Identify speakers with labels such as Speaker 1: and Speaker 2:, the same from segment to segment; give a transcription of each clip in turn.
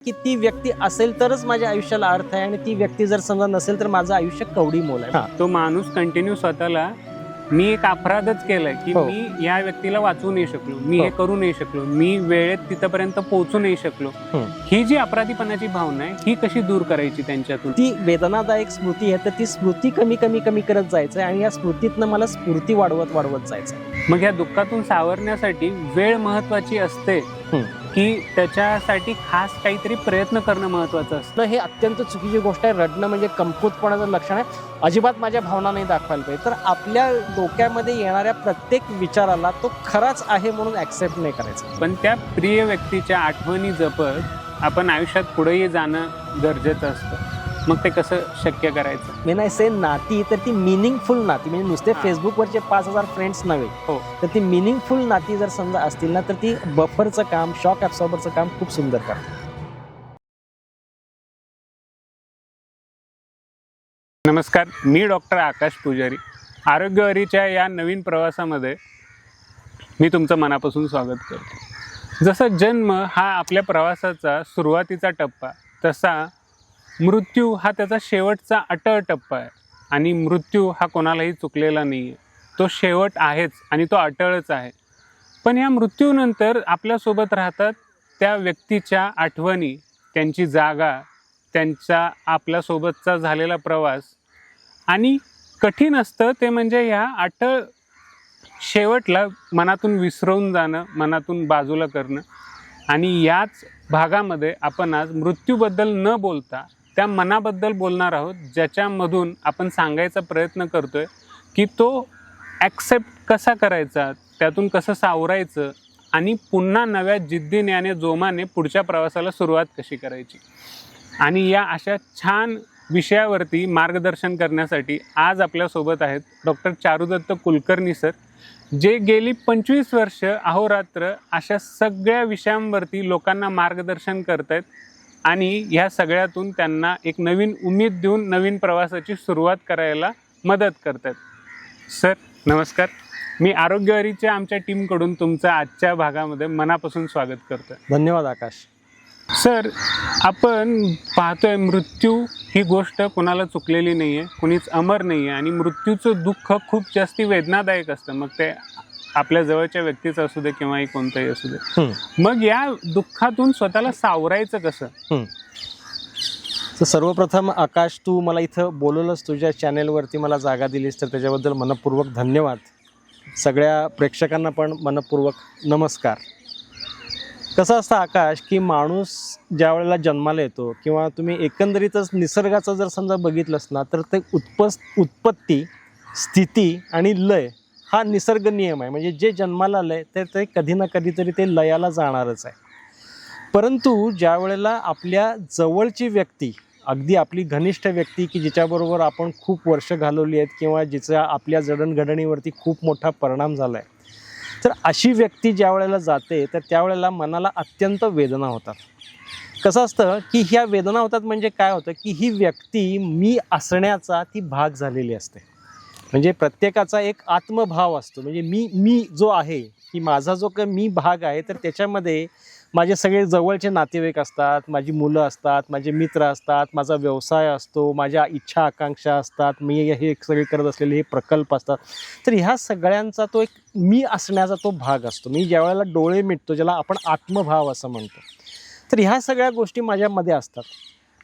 Speaker 1: की ती व्यक्ती असेल तरच माझ्या आयुष्याला अर्थ आहे आणि ती व्यक्ती जर समजा नसेल तर माझं आयुष्य कवडी मोल आहे.
Speaker 2: तो माणूस कंटिन्यू स्वतःला मी एक अपराधच केलाय की
Speaker 1: हो.
Speaker 2: मी या व्यक्तीला वाचवू नाही शकलो, मी हे
Speaker 1: हो.
Speaker 2: करू नाही शकलो, मी वेळेत तिथपर्यंत पोहोचू नाही शकलो. ही जी अपराधीपणाची भावना आहे ही कशी दूर करायची त्यांच्यातून?
Speaker 1: ती वेदनादायक स्मृती आहे तर ती स्मृती कमी कमी कमी करत जायचं आणि या स्मृतीतनं मला स्फूर्ती वाढवत वाढवत जायचं.
Speaker 2: मग या दुःखातून सावरण्यासाठी वेळ महत्वाची असते की त्याच्यासाठी खास काहीतरी प्रयत्न करणं महत्वाचं असतं?
Speaker 1: हे अत्यंत चुकीची गोष्ट आहे. रडणं म्हणजे कमकुवतपणाचं लक्षण आहे. अजिबात माझ्या भावना नाही दाखवायला पाहिजे. तर आपल्या डोक्यामध्ये येणाऱ्या प्रत्येक विचाराला तो खराच आहे म्हणून ऍक्सेप्ट नाही करायचा.
Speaker 2: पण त्या प्रिय व्यक्तीच्या आठवणी जपत आपण आयुष्यात पुढेही जाणं गरजेचं असतं. मग ते कसं शक्य करायचं?
Speaker 1: वेन आय से नाती तर ती मिनिंगफुल नाती, म्हणजे नुसते फेसबुकवरचे 5000 फ्रेंड्स नव्हे.
Speaker 2: हो.
Speaker 1: तर ती मिनिंगफुल नाती जर समजा असतील ना तर ती बफरचं काम, शॉक ॲब्सॉर्बरचं काम खूप सुंदर करतात.
Speaker 2: नमस्कार, मी डॉक्टर आकाश पुजारी. आरोग्यवारीच्या या नवीन प्रवासामध्ये मी तुमचं मनापासून स्वागत करतो. जसा जन्म हा आपल्या प्रवासाचा सुरुवातीचा टप्पा, तसा मृत्यू हा त्याचा शेवटचा अटळ टप्पा आहे. आणि मृत्यू हा कोणालाही चुकलेला नाही आहे. तो शेवट आहेच आणि तो अटळच आहे. पण या मृत्यूनंतर आपल्यासोबत राहतात त्या व्यक्तीच्या आठवणी, त्यांची जागा, त्यांचा आपल्यासोबतचा झालेला प्रवास. आणि कठीण असतं ते म्हणजे ह्या अटळ शेवटला मनातून विसरवून जाणं, मनातून बाजूला करणं. आणि याच भागामध्ये आपण आज मृत्यूबद्दल न बोलता त्या मनाबद्दल बोलणार आहोत, ज्याच्यामधून आपण सांगायचा प्रयत्न करतोय की तो ॲक्सेप्ट कसा करायचा, त्यातून कसं सावरायचं आणि पुन्हा नव्या जिद्दीने आणि जोमाने पुढच्या प्रवासाला सुरुवात कशी करायची. आणि या अशा छान विषयावरती मार्गदर्शन करण्यासाठी आज आपल्यासोबत आहेत डॉक्टर चारुदत्त कुलकर्णी सर, जे गेली 25 वर्ष अहोरात्र अशा सगळ्या विषयांवरती लोकांना मार्गदर्शन करत आहेत आणि ह्या सगळ्यातून त्यांना एक नवीन उमेद देऊन नवीन प्रवासाची सुरुवात करायला मदत करत आहेत. सर नमस्कार, मी आरोग्यवारीच्या आमच्या टीमकडून तुमचं आजच्या भागामध्ये मनापासून स्वागत करतो.
Speaker 1: धन्यवाद आकाश.
Speaker 2: सर, आपण पाहतोय मृत्यू ही गोष्ट कोणाला चुकलेली नाही आहे, कुणीच अमर नाही आहे आणि मृत्यूचं दुःख खूप जास्ती वेदनादायक असतं. मग ते आपल्या जवळच्या व्यक्तीचं असू दे किंवा कोणतंही असू दे. मग या दुःखातून स्वतःला सावरायचं कसं?
Speaker 1: तर सर्वप्रथम आकाश, तू मला इथं बोलवलंस, तुझ्या चॅनेलवरती मला जागा दिलीस तर त्याच्याबद्दल मनपूर्वक धन्यवाद. सगळ्या प्रेक्षकांना पण मनपूर्वक नमस्कार. कसं असतं आकाश की माणूस ज्या वेळेला जन्माला येतो किंवा तुम्ही एकंदरीतच निसर्गाचं जर समजा बघितलंस ना तर ते उत्पत्ती, स्थिती आणि लय हा निसर्ग नियम आहे. म्हणजे जे जन्माला आलंय तर ते कधी ना कधीतरी ते लयाला जाणारच आहे. परंतु ज्या वेळेला आपल्या जवळची व्यक्ती, अगदी आपली घनिष्ठ व्यक्ती की जिच्याबरोबर आपण खूप वर्ष घालवली आहेत किंवा जिचा आपल्या जडणघडणीवरती खूप मोठा परिणाम झाला आहे, तर अशी व्यक्ती ज्या वेळेला जाते तर त्यावेळेला मनाला अत्यंत वेदना होतात. कसं असतं की ह्या वेदना होतात म्हणजे काय होतं की ही व्यक्ती मी असण्याचा ती भाग झालेली असते. म्हणजे प्रत्येकाचा एक आत्मभाव असतो. म्हणजे मी जो आहे की माझा जो काही मी भाग आहे तर त्याच्यामध्ये माझे सगळे जवळचे नातेवाईक असतात, माझी मुलं असतात, माझे मित्र असतात, माझा व्यवसाय असतो, माझ्या इच्छा आकांक्षा असतात, मी हे सगळे करत असलेले हे प्रकल्प असतात. तर ह्या सगळ्यांचा तो एक मी असण्याचा तो भाग असतो. मी ज्या वेळेला डोळे मिटतो, ज्याला आपण आत्मभाव असं म्हणतो, तर ह्या सगळ्या गोष्टी माझ्यामध्ये असतात.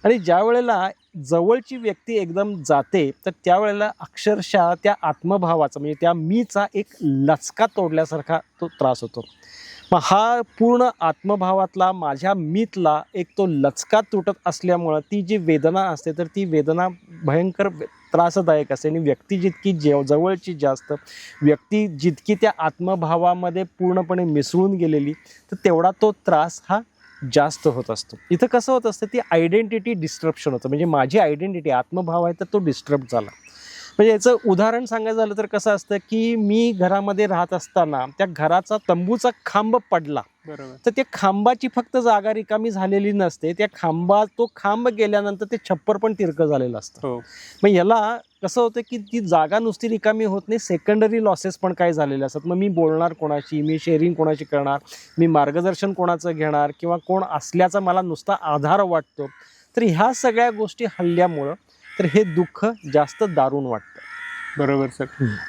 Speaker 1: आणि ज्या वेळेला जवळची व्यक्ती एकदम जाते तर त्यावेळेला अक्षरशः त्या आत्मभावाचा म्हणजे त्या मीचा एक लचका तोडल्यासारखा तो त्रास होतो. मग हा पूर्ण आत्मभावातला माझ्या मीतला एक तो लचका तुटत असल्यामुळं ती जी वेदना असते तर ती वेदना भयंकर त्रासदायक असते. आणि व्यक्ती जितकी जवळची जास्त, व्यक्ती जितकी त्या आत्मभावामध्ये पूर्णपणे मिसळून गेलेली तर तेवढा तो त्रास हा जास्त होत असतो. इथं कसं होत असतं ती आयडेंटिटी डिस्ट्रप्शन होतं. म्हणजे माझी आयडेंटिटी आत्मभाव आहे तर तो डिस्टर्ब झाला. म्हणजे याचं उदाहरण सांगायचं झालं तर कसं असतं की मी घरामध्ये राहत असताना त्या घराचा तंबूचा खांब पडला,
Speaker 2: बरोबर.
Speaker 1: तर त्या खांबाची फक्त जागा रिकामी झालेली नसते, त्या तो खांब गेल्यानंतर ते छप्पर पण तिरकं झालेलं असतं.
Speaker 2: हो.
Speaker 1: मग याला कसं होतं की ती जागा नुसती रिकामी होत नाही, सेकंडरी लॉसेस पण काय झालेले असतात. मग मी बोलणार कोणाशी, मी शेअरिंग कोणाशी करणार, मी मार्गदर्शन कोणाचं घेणार, किंवा कोण असल्याचा मला नुसता आधार वाटतो. तर ह्या सगळ्या गोष्टी हल्ल्यामुळं तर हे दुःख जास्त दारुण वाटतं.
Speaker 2: बरोबर सर.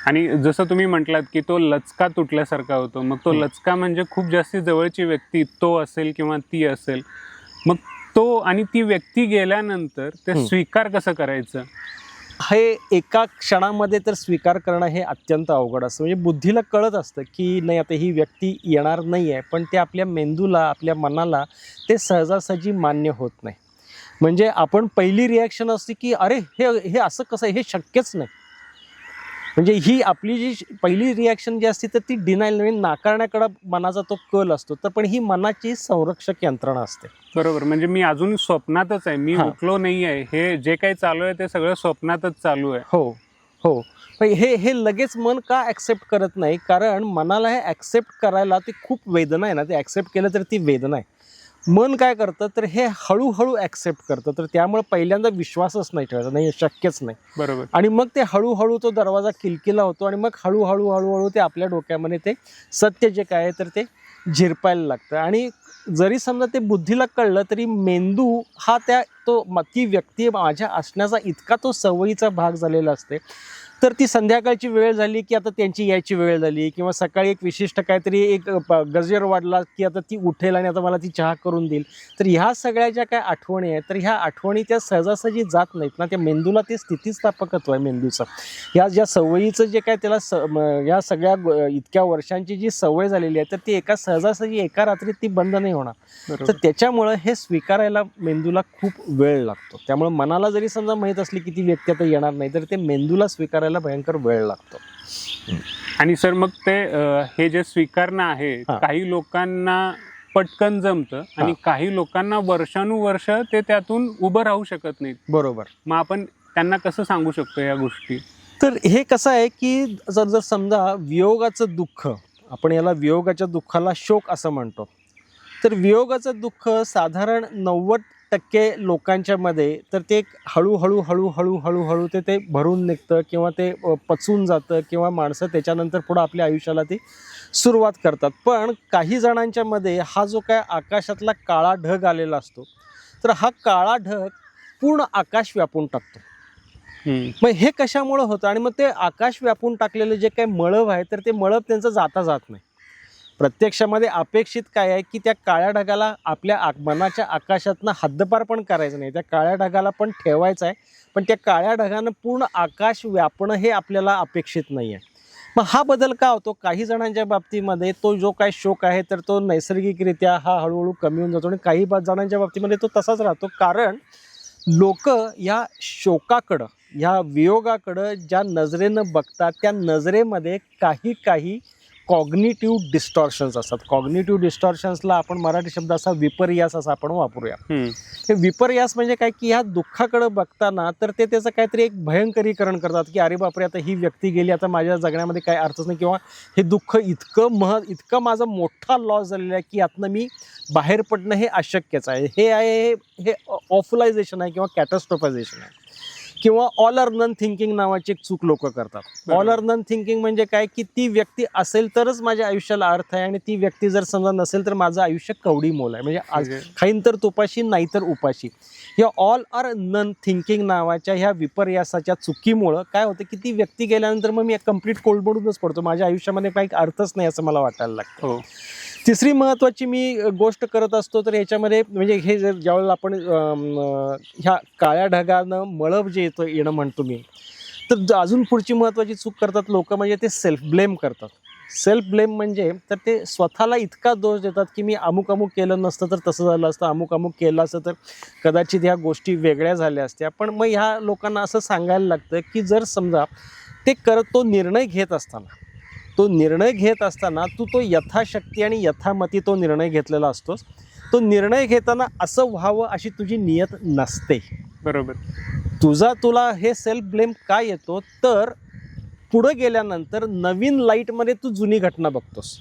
Speaker 2: आणि जसं तुम्ही म्हटलात की तो लचका तुटल्यासारखा होतो, मग तो लचका म्हणजे खूप जास्ती जवळची व्यक्ती तो असेल किंवा ती असेल, मग तो आणि ती व्यक्ती गेल्यानंतर ते स्वीकार कसं करायचं?
Speaker 1: हे एका क्षणामध्ये तर स्वीकार करणं हे अत्यंत अवघड असतं. म्हणजे बुद्धीला कळत असतं की नाही, आता ही व्यक्ती येणार नाही आहे, पण ते आपल्या मेंदूला, आपल्या मनाला ते सहजासहजी मान्य होत नाही. म्हणजे आपण पहिली रिॲक्शन असते की अरे हे असं कसं, हे शक्यच नाही. म्हणजे ही आपली जी पहिली रिॲक्शन जी असते तर ती डिनायल, म्हणजे नाकारण्याकडे मनाचा तो कल असतो. तर पण ही मनाची संरक्षक यंत्रणा असते.
Speaker 2: बरोबर. म्हणजे मी अजून स्वप्नातच आहे, मी उठलो नाही आहे, हे जे काही चालू आहे ते सगळं स्वप्नातच चालू आहे.
Speaker 1: हो हो. पण हे लगेच मन का ॲक्सेप्ट करत नाही? कारण मनाला हे ॲक्सेप्ट करायला ते खूप वेदना आहे ना, ते ॲक्सेप्ट केलं तर ती वेदना आहे. मन काय करतं तर हे हळूहळू ॲक्सेप्ट करतं. तर त्यामुळे पहिल्यांदा विश्वासच नाही ठेवायचा, नाही शक्यच नाही.
Speaker 2: बरोबर.
Speaker 1: आणि मग ते हळूहळू तो दरवाजा किलकिला होतो आणि मग हळूहळू हळूहळू ते आपल्या डोक्यामध्ये ते सत्य जे काय आहे तर ते झिरपायला लागतं. आणि जरी समजा ते बुद्धीला कळलं तरी मेंदू हा ती व्यक्ती माझ्या असण्याचा इतका तो सवयीचा भाग झालेला असते. तर ती संध्याकाळची वेळ झाली की आता त्यांची यायची वेळ झाली, किंवा सकाळी एक विशिष्ट काहीतरी एक गजर वाढला की आता ती उठेल आणि आता मला ती चहा करून देईल. तर ह्या सगळ्या ज्या काय आठवणी आहेत, तर ह्या आठवणी त्या सहजासहजी जात नाहीत ना. त्या मेंदूला ते स्थितिस्थापकत्व आहे मेंदूचं. ह्या ज्या सवयीचं जे काय त्याला या सगळ्या इतक्या वर्षांची जी सवय झालेली आहे तर ती सहजासहजी एका रात्रीत ती बंद नाही होणार. तर त्याच्यामुळं हे स्वीकारायला मेंदूला खूप वेळ लागतो. त्यामुळे मनाला जरी समजा माहीत असली की ती व्यक्ती आता येणार नाही, तर ते मेंदूला स्वीकारायला भयंकर वेळ लागतो.
Speaker 2: आणि सर मग ते हे जे स्वीकारणं आहे, काही लोकांना पटकन जमतं आणि काही लोकांना वर्षानुवर्ष ते त्यातून उभं राहू शकत नाहीत.
Speaker 1: बरोबर.
Speaker 2: मग आपण त्यांना कसं सांगू शकतो या गोष्टी?
Speaker 1: तर हे कसं आहे की जर समजा वियोगाचं दुःख, आपण याला वियोगाच्या दुःखाला शोक असं म्हणतो. तर वियोगाचं दुःख साधारण 90% लोकांच्या मध्ये तर ते हळूहळू हळूहळू हळूहळू ते भरून निघतं, किंवा ते पचून जातं, किंवा माणसं त्याच्यानंतर पुढं आपल्या आयुष्याला ती सुरुवात करतात. पण काही जणांच्या मध्ये हा जो काय आकाशातला काळा ढग आलेला असतो, तर हा काळा ढग पूर्ण आकाश व्यापून टाकतो. मग हे कशामुळं होतं? आणि मग ते आकाश व्यापून टाकलेलं जे काही मळब आहे तर ते मळब त्यांचं जात नाही. प्रत्यक्षामध्ये अपेक्षित काय आहे की त्या काळ्या ढगाला आपल्या मनाच्या आकाशातनं हद्दपार पण करायचं नाही, त्या काळ्या ढगाला पण ठेवायचं आहे. पण त्या काळ्या ढगानं पूर्ण आकाश व्यापणं हे आपल्याला अपेक्षित नाही आहे. मग हा बदल का होतो? काही जणांच्या बाबतीमध्ये तो जो काय शोक आहे तर तो नैसर्गिकरित्या हा हळूहळू कमी होऊन जातो, आणि काही जणांच्या बाबतीमध्ये तो तसाच राहतो. कारण लोक या शोकाकडं, ह्या वियोगाकडं ज्या नजरेनं बघतात त्या नजरेमध्ये काही कॉग्निटिव्ह डिस्टॉर्शन्स असतात. कॉग्निटिव्ह डिस्टॉर्शन्सला आपण मराठी शब्द असा विपर्यास असा आपण वापरूया. हे विपर्यास म्हणजे काय की ह्या दुःखाकडे बघताना तर ते त्याचं काहीतरी एक भयंकरीकरण करतात की अरे बापरे, आता ही व्यक्ती गेली, आता माझ्या जगण्यामध्ये काही अर्थच नाही, किंवा हे दुःख इतकं माझा मोठा लॉस झालेला आहे की यातनं मी बाहेर पडणं हे अशक्यच आहे. हे ऑफलायझेशन आहे किंवा कॅटॅस्ट्रोफायझेशन आहे. किंवा ऑल ऑर नन थिंकिंग नावाची एक चूक लोक करतात. ऑल ऑर नन थिंकिंग म्हणजे काय की ती व्यक्ती असेल तरच माझ्या आयुष्याला अर्थ आहे, आणि ती व्यक्ती जर समजा नसेल तर माझं आयुष्य कवडी मोल आहे. म्हणजे आज खाईन तर तुपाशी, नाही तर उपाशी. या ऑल ऑर नन थिंकिंग नावाच्या ह्या विपर्यासाच्या चुकीमुळं काय होतं की ती व्यक्ती गेल्यानंतर मग मी कम्प्लीट कोलमडूनच पडतो. माझ्या आयुष्यामध्ये काही अर्थच नाही असं मला वाटायला लागतं. तिसरी महत्त्वाची मी गोष्ट करत असतो तर याच्यामध्ये म्हणजे हे जर ज्यावेळेला आपण ह्या काळ्या ढगानं मळब जे येणं म्हणतो मी, तर अजून पुढची महत्त्वाची चूक करतात लोक, म्हणजे ते सेल्फ ब्लेम करतात. सेल्फ ब्लेम म्हणजे तर ते स्वतःला इतका दोष देतात की मी अमुक केलं नसतं तर तसं झालं असतं, अमुक केलं असतं तर कदाचित ह्या गोष्टी वेगळ्या झाल्या असत्या. पण मग ह्या लोकांना असं सांगायला लागतं की जर समजा ते तो निर्णय घेत असताना तो यथाशक्ती आणि यथामती तो निर्णय घेतलेला असतोस. तो निर्णय घेताना असं व्हावं अशी तुझी नियत नसते.
Speaker 2: बरोबर.
Speaker 1: तुला हे सेल्फ ब्लेम का येतो, तर पुढे गेल्यानंतर नवीन लाईटमध्ये तू जुनी घटना बघतोस.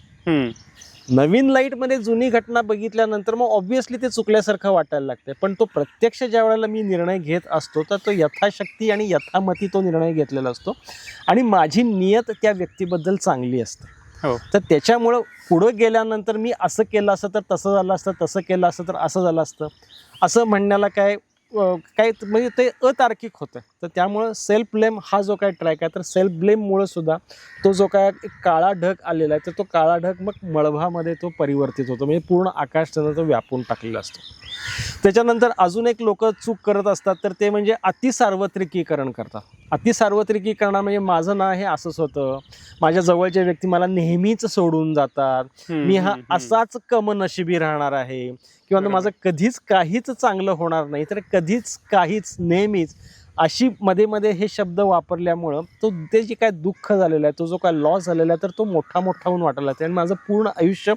Speaker 1: नवीन लाईटमध्ये जुनी घटना बघितल्यानंतर मग ऑब्व्हियसली ते चुकल्यासारखं वाटायला लागते. पण तो प्रत्यक्ष ज्या वेळेला मी निर्णय घेत असतो तर तो यथाशक्ती आणि यथामती तो निर्णय घेतलेला असतो आणि माझी नियत त्या व्यक्तीबद्दल चांगली असते. तर त्याच्यामुळं पुढं गेल्यानंतर मी असं केलं असतं तर तसं झालं असतं, तसं केलं असतं तर असं झालं असतं, असं म्हणण्याला काय म्हणजे ते अतार्किक होतं. तर त्यामुळं सेल्फ ब्लेम हा जो काय ट्रॅक आहे, तर सेल्फ ब्लेममुळं सुद्धा तो जो काय एक काळा ढग आलेला आहे, तर तो काळा ढग मग मळभामध्ये तो परिवर्तित होतो. म्हणजे पूर्ण आकाश त्यानं तो व्यापून टाकलेला असतो. त्याच्यानंतर अजून एक लोक चूक करत असतात, तर ते म्हणजे अतिसार्वत्रिकीकरण करतात. अतिसार्वत्रिकीकरण म्हणजे माझं ना हे असंच होतं, माझ्या जवळच्या व्यक्ती मला नेहमीच सोडून जातात, मी हा असाच कमनशिबी राहणार आहे, किंवा माझं कधीच काहीच चांगलं होणार नाही, तर कधीच काहीच नेहमीच अशी मध्ये मध्ये हे शब्द वापरल्यामुळं तो ते जे काय दुःख झालेलं आहे, तो जो काय लॉस झालेला आहे, तर तो मोठा मोठा होऊन वाटायला लागतो आणि माझं पूर्ण आयुष्य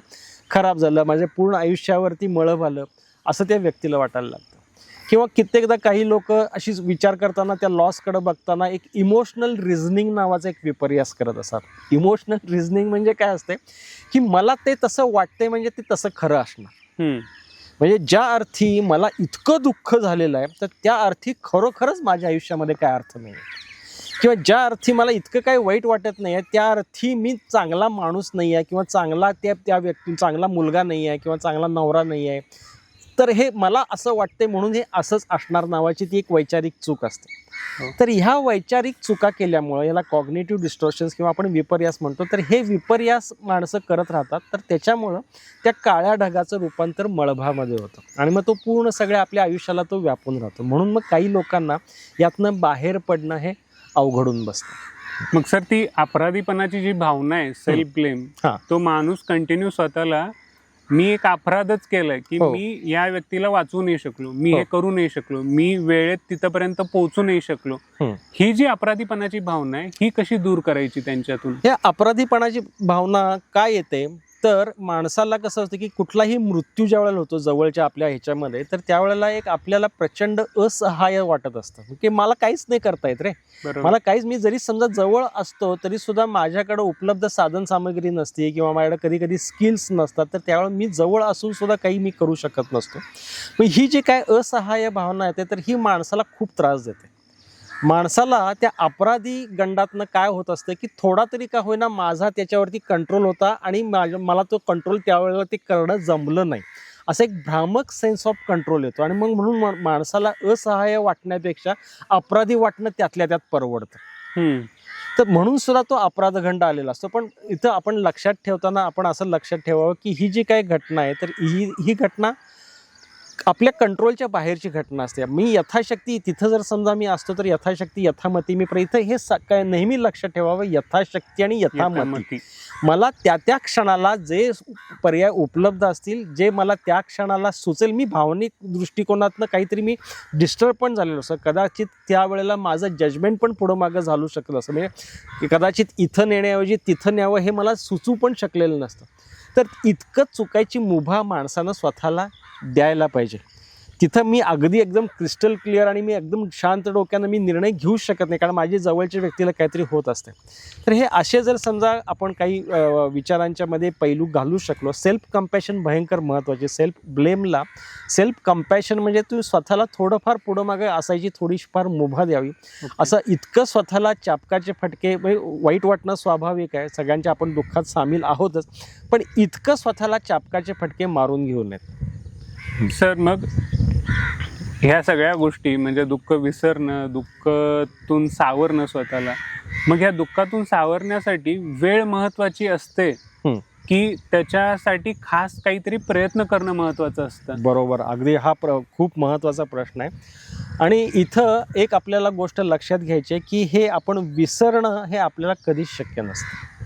Speaker 1: खराब झालं, माझ्या पूर्ण आयुष्यावरती मळभ आलं असं त्या व्यक्तीला वाटायला लागतं. किंवा कित्येकदा काही लोक अशीच विचार करताना त्या लॉसकडे बघताना एक इमोशनल रिझनिंग नावाचा एक विपर्यास करत असतात. इमोशनल रिझनिंग म्हणजे काय असते की मला ते तसं वाटतंय म्हणजे ते तसं खरं असणार. म्हणजे ज्या अर्थी मला इतकं दुःख झालेलं आहे, तर त्या अर्थी खरोखरच माझ्या आयुष्यामध्ये काय अर्थ नाही आहे, किंवा ज्या अर्थी मला इतकं काही वाईट वाटत नाही आहे, त्या अर्थी मी चांगला माणूस नाही आहे, किंवा चांगला त्या व्यक्ती चांगला मुलगा नाही आहे, किंवा चांगला नवरा नाही आहे, तर हे मला असं वाटते म्हणून हे असंच असणार नावाची ती एक वैचारिक चूक असते. तर ह्या वैचारिक चुका केल्यामुळं याला कॉग्निटिव्ह डिस्टॉर्शन्स किंवा आपण विपर्यास म्हणतो, तर हे विपर्यास माणसं करत राहतात. तर त्याच्यामुळं त्या काळ्या ढगाचं रूपांतर मळभामध्ये होतं आणि मग तो पूर्ण सगळ्या आपल्या आयुष्याला तो व्यापून राहतो. म्हणून मग काही लोकांना यातनं बाहेर पडणं हे अवघडून बसतं.
Speaker 2: मग सर, ती अपराधीपणाची जी भावना आहे, सेल्फ ब्लेम, तो माणूस कंटिन्यू स्वतःला मी एक अपराधच केलाय की मी या व्यक्तीला वाचवू नाही शकलो, मी हे करू नाही शकलो, मी वेळेत तिथपर्यंत पोहोचू नाही शकलो, ही जी अपराधीपणाची भावना आहे ही कशी दूर करायची त्यांच्यातून?
Speaker 1: या अपराधीपणाची भावना काय येते, तर माणसाला कसं असतं की कुठलाही मृत्यू ज्या वेळेला होतो जवळच्या आपल्या ह्याच्यामध्ये, तर त्यावेळेला एक आपल्याला प्रचंड असहाय्य वाटत असतं की मला काहीच नाही करता येत रे, मला काहीच, मी जरी समजा जवळ असतो तरी सुद्धा माझ्याकडे उपलब्ध साधन सामग्री नसते किंवा माझ्याकडे कधी कधी स्किल्स नसतात, तर त्यावेळेला मी जवळ असून सुद्धा काही मी करू शकत नसतो. मग ही जी काय असहाय्य भावना येते, तर ही माणसाला खूप त्रास देते. माणसाला त्या अपराधी गंडातनं काय होत असतं की थोडा तरी का होईना माझा त्याच्यावरती कंट्रोल होता आणि मला तो कंट्रोल त्यावेळेला ते करणं जमलं नाही, असं एक भ्रामक सेन्स ऑफ कंट्रोल येतो. आणि मग म्हणून माणसाला असहाय्य वाटण्यापेक्षा अपराधी वाटणं त्यातल्या त्यात परवडतं. तर म्हणून सुद्धा तो अपराधगंड आलेला असतो. पण इथं आपण लक्षात ठेवताना आपण असं लक्षात ठेवावं की ही जी काही घटना आहे, तर ही घटना आपल्या कंट्रोलच्या बाहेरची घटना असते. मी यथाशक्ती तिथं जर समजा मी असतो तर यथाशक्ती यथामती मी इथं हे काय नेहमी लक्षात ठेवावं, यथाशक्ती आणि यथामती. मला त्या क्षणाला जे पर्याय उपलब्ध असतील, जे मला त्या क्षणाला सुचेल, मी भावनिक दृष्टिकोनातनं काहीतरी मी डिस्टर्ब पण झालेलो असं, कदाचित त्यावेळेला माझं जजमेंट पण पुढं मागं झालू शकलं असं, म्हणजे कदाचित इथं नेण्याऐवजी तिथं न्यावं हे मला सुचू पण शकलेलं नसतं. तर इतकं चुकायची मुभा माणसानं स्वतःला द्यायला पाहिजे. तिथं मी अगदी एकदम क्रिस्टल क्लिअर आणि मी एकदम शांत डोक्यानं मी निर्णय घेऊ शकत नाही, कारण माझी जवळच्या व्यक्तीला काहीतरी होत असते. तर हे असे जर समजा आपण काही विचारांच्या मध्ये पैलू घालू शकलो, सेल्फ कंपॅशन भयंकर महत्त्वाचे. सेल्फ ब्लेमला सेल्फ कंपॅशन म्हणजे तुम्ही स्वतःला थोडंफार पुढं मागे असायची थोडीफार मुभा द्यावी. असं इतकं स्वतःला चापकाचे फटके, वाईट वाटणं स्वाभाविक आहे, सगळ्यांच्या आपण दुःखात सामील आहोतच, पण इतकं स्वतःला चापकाचे फटके मारून घेऊ नयेत.
Speaker 2: सर, मग ह्या सगळ्या गोष्टी म्हणजे दुःख विसरणं, दुःखातून सावरणं स्वतःला, मग ह्या दुःखातून सावरण्यासाठी वेळ महत्वाची असते की त्याच्यासाठी खास काहीतरी प्रयत्न करणं महत्वाचं असतं?
Speaker 1: बरोबर, अगदी हा खूप महत्त्वाचा प्रश्न आहे. आणि इथं एक आपल्याला गोष्ट लक्षात घ्यायची आहे की हे आपण विसरणं हे आपल्याला कधीच शक्य नसतं.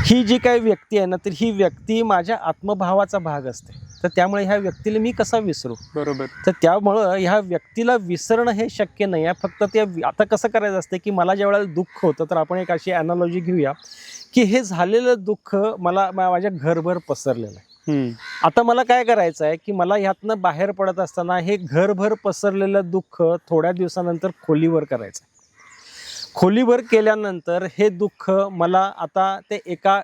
Speaker 1: ही जी काही व्यक्ती आहे ना, तर ही व्यक्ती माझ्या आत्मभावाचा भाग असते, तर त्यामुळे ह्या व्यक्तीला मी कसा विसरू?
Speaker 2: बरोबर.
Speaker 1: तर त्यामुळं ह्या व्यक्तीला विसरणं हे शक्य नाही आहे. फक्त ते आता कसं करायचं असतं की मला ज्या वेळेला दुःख होतं, तर आपण एक अशी ॲनालॉजी घेऊया की हे झालेलं दुःख मला माझ्या घरभर पसरलेलं आहे. आता मला काय करायचं आहे की मला ह्यातनं बाहेर पडत असताना हे घरभर पसरलेलं दुःख थोड्या दिवसानंतर खोलीवर करायचं. खोलीवर केल्यानंतर हे दुःख मला आता ते एका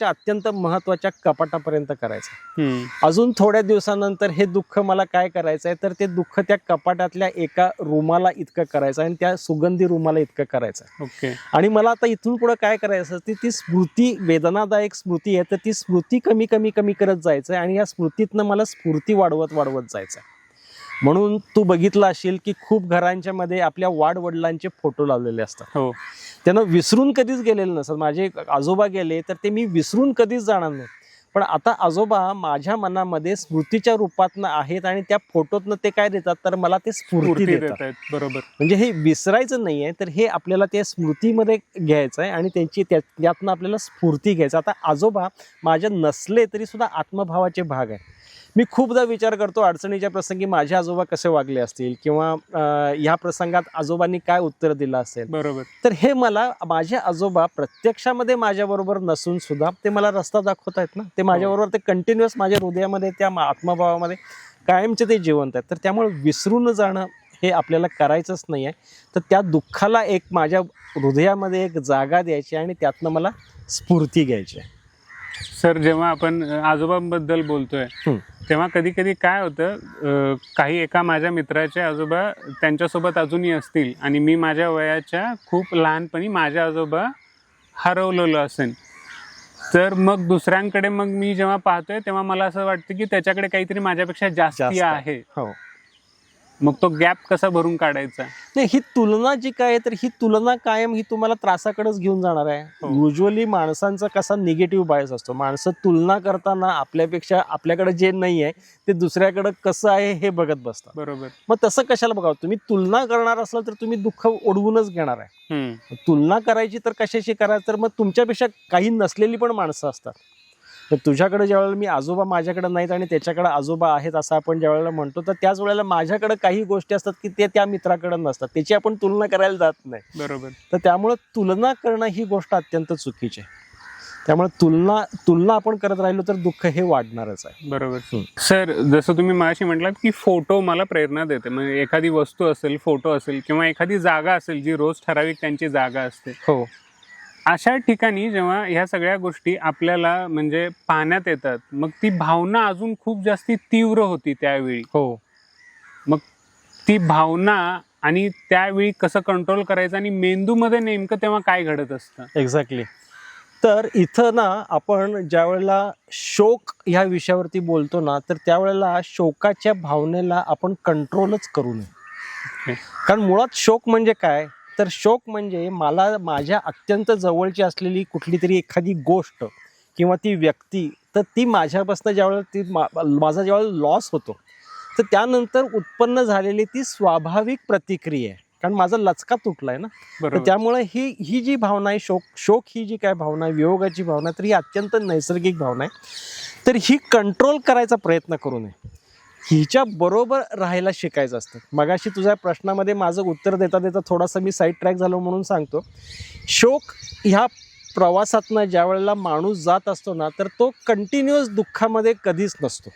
Speaker 1: अत्यंत महत्वाच्या कपाटापर्यंत करायचं. अजून थोड्या दिवसानंतर हे दुःख मला काय करायचं आहे तर ते दुःख त्या कपाटातल्या एका रुमाला इतकं करायचं आणि त्या सुगंधी रुमाला इतकं करायचं.
Speaker 2: ओके.
Speaker 1: आणि मला आता इथून पुढे काय करायचं ती स्मृती, वेदनादायक स्मृती आहे, तर ती स्मृती कमी कमी कमी करत जायचं आणि या स्मृतीतनं मला स्फूर्ती वाढवत जायचं. म्हणून तू बघितलं असेल की खूप घरांच्या मध्ये आपल्या वाडवडिलांचे फोटो लावलेले असतात.
Speaker 2: हो.
Speaker 1: त्यांना विसरून कधीच गेलेलं नसतं. माझे आजोबा गेले तर ते मी विसरून कधीच जाणार नाही, पण आता आजोबा माझ्या मनामध्ये स्मृतीच्या रूपातनं आहेत आणि त्या फोटोतनं ते काय देतात तर मला ते स्फूर्ती देतात.
Speaker 2: बरोबर.
Speaker 1: म्हणजे हे विसरायचं नाहीये, तर हे आपल्याला त्या स्मृतीमध्ये घ्यायचं आहे आणि त्यातनं आपल्याला स्फूर्ती घ्यायचं. आता आजोबा माझ्या नसले तरी सुद्धा आत्मभावाचे भाग आहे. मी खूपदा विचार करतो अडचणीच्या प्रसंगी माझे आजोबा कसे वागले असतील किंवा ह्या प्रसंगात आजोबांनी काय उत्तर दिलं असेल.
Speaker 2: बरोबर.
Speaker 1: तर हे मला माझे आजोबा प्रत्यक्षामध्ये माझ्याबरोबर नसून सुद्धा ते मला रस्ता दाखवत आहेत ना. ते माझ्याबरोबर ते कंटिन्युअस माझ्या हृदयामध्ये त्या आत्मभावामध्ये कायमचे ते जिवंत आहेत. तर त्यामुळे विसरून जाणं हे आपल्याला करायचंच नाही आहे. तर त्या दुःखाला एक माझ्या हृदयामध्ये एक जागा द्यायची आणि त्यातनं मला स्फूर्ती घ्यायची आहे.
Speaker 2: सर, जेव्हा आपण आजोबांबद्दल बोलतोय तेव्हा कधी कधी काय होतं, काही एका माझ्या मित्राचे आजोबा त्यांच्यासोबत अजूनही असतील आणि मी माझ्या वयाच्या खूप लहानपणी माझ्या आजोबा हरवलेलो असेल, तर मग दुसऱ्यांकडे मग मी जेव्हा पाहतोय तेव्हा मला असं वाटतं की त्याच्याकडे काहीतरी माझ्यापेक्षा जास्त आहे.
Speaker 1: हो.
Speaker 2: मग तो गॅप कसा भरून काढायचा?
Speaker 1: नाही, ही तुलना जी काय आहे तर ही तुलना कायम ही तुम्हाला त्रासाकडेच घेऊन जाणार आहे. युजली माणसांचा कसा निगेटिव्ह बायस असतो. माणसं तुलना करताना आपल्यापेक्षा आपल्याकडे जे नाही आहे ते दुसऱ्याकडे कसं आहे हे बघत बसतात.
Speaker 2: बरोबर.
Speaker 1: मग तसं कशाला बघावं. तुम्ही तुलना करणार असाल तर तुम्ही दुःख ओढवूनच घेणार आहे. तुलना करायची तर कशाशी करायचं, तर मग तुमच्यापेक्षा काही नसलेली पण माणसं असतात. तर तुझ्याकडे ज्यावेळेला मी आजोबा माझ्याकडे नाहीत आणि त्याच्याकडे आजोबा आहेत असं आपण ज्यावेळेला म्हणतो, तर त्याच वेळेला माझ्याकडे काही गोष्टी असतात की ते त्या मित्राकडे नसतात, त्याची आपण तुलना करायला जात नाही.
Speaker 2: बरोबर.
Speaker 1: तर त्यामुळे तुलना करणं ही गोष्ट अत्यंत चुकीची आहे. त्यामुळे तुलना आपण करत राहिलो तर दुःख हे वाढणारच आहे.
Speaker 2: बरोबर. सर, जसं तुम्ही मगाशी म्हटलात की फोटो मला प्रेरणा देते, म्हणजे एखादी वस्तू असेल, फोटो असेल किंवा एखादी जागा असेल जी रोज ठराविक त्यांची जागा असते.
Speaker 1: हो.
Speaker 2: अशा ठिकाणी जेव्हा ह्या सगळ्या गोष्टी आपल्याला म्हणजे पाहण्यात येतात, मग ती भावना अजून खूप जास्ती तीव्र होती त्यावेळी.
Speaker 1: हो.
Speaker 2: मग ती भावना आणि त्यावेळी कसं कंट्रोल करायचं आणि मेंदूमध्ये नेमकं तेव्हा काय घडत असतं?
Speaker 1: एक्झॅक्टली. तर इथं ना आपण ज्या वेळेला शोक ह्या विषयावरती बोलतो ना, तर त्यावेळेला शोकाच्या भावनेला आपण कंट्रोलच करू नये. कारण मुळात शोक म्हणजे काय, तर शोक म्हणजे मला माझ्या अत्यंत जवळची असलेली कुठली तरी एखादी गोष्ट किंवा ती व्यक्ती, तर ती माझ्यापासून ज्यावेळेला माझा ज्यावेळेला लॉस होतो तर त्यानंतर उत्पन्न झालेली ती स्वाभाविक प्रतिक्रिया आहे. कारण माझा लचका तुटलाय ना. तर त्यामुळे ही जी भावना आहे शोक ही जी काय भावना आहे, वियोगाची भावना, तर ही अत्यंत नैसर्गिक भावना आहे. तर ही कंट्रोल करायचा प्रयत्न करू नये, हिच्या बरोबर राहायला शिकायचं असतं. मगाशी तुझ्या प्रश्नामध्ये माझं उत्तर देता देता थोडासा मी साईड ट्रॅक झालो म्हणून सांगतो. शोक ह्या प्रवासातनं ज्या वेळेला माणूस जात असतो ना, तर तो कंटिन्युअस दुःखामध्ये कधीच नसतो.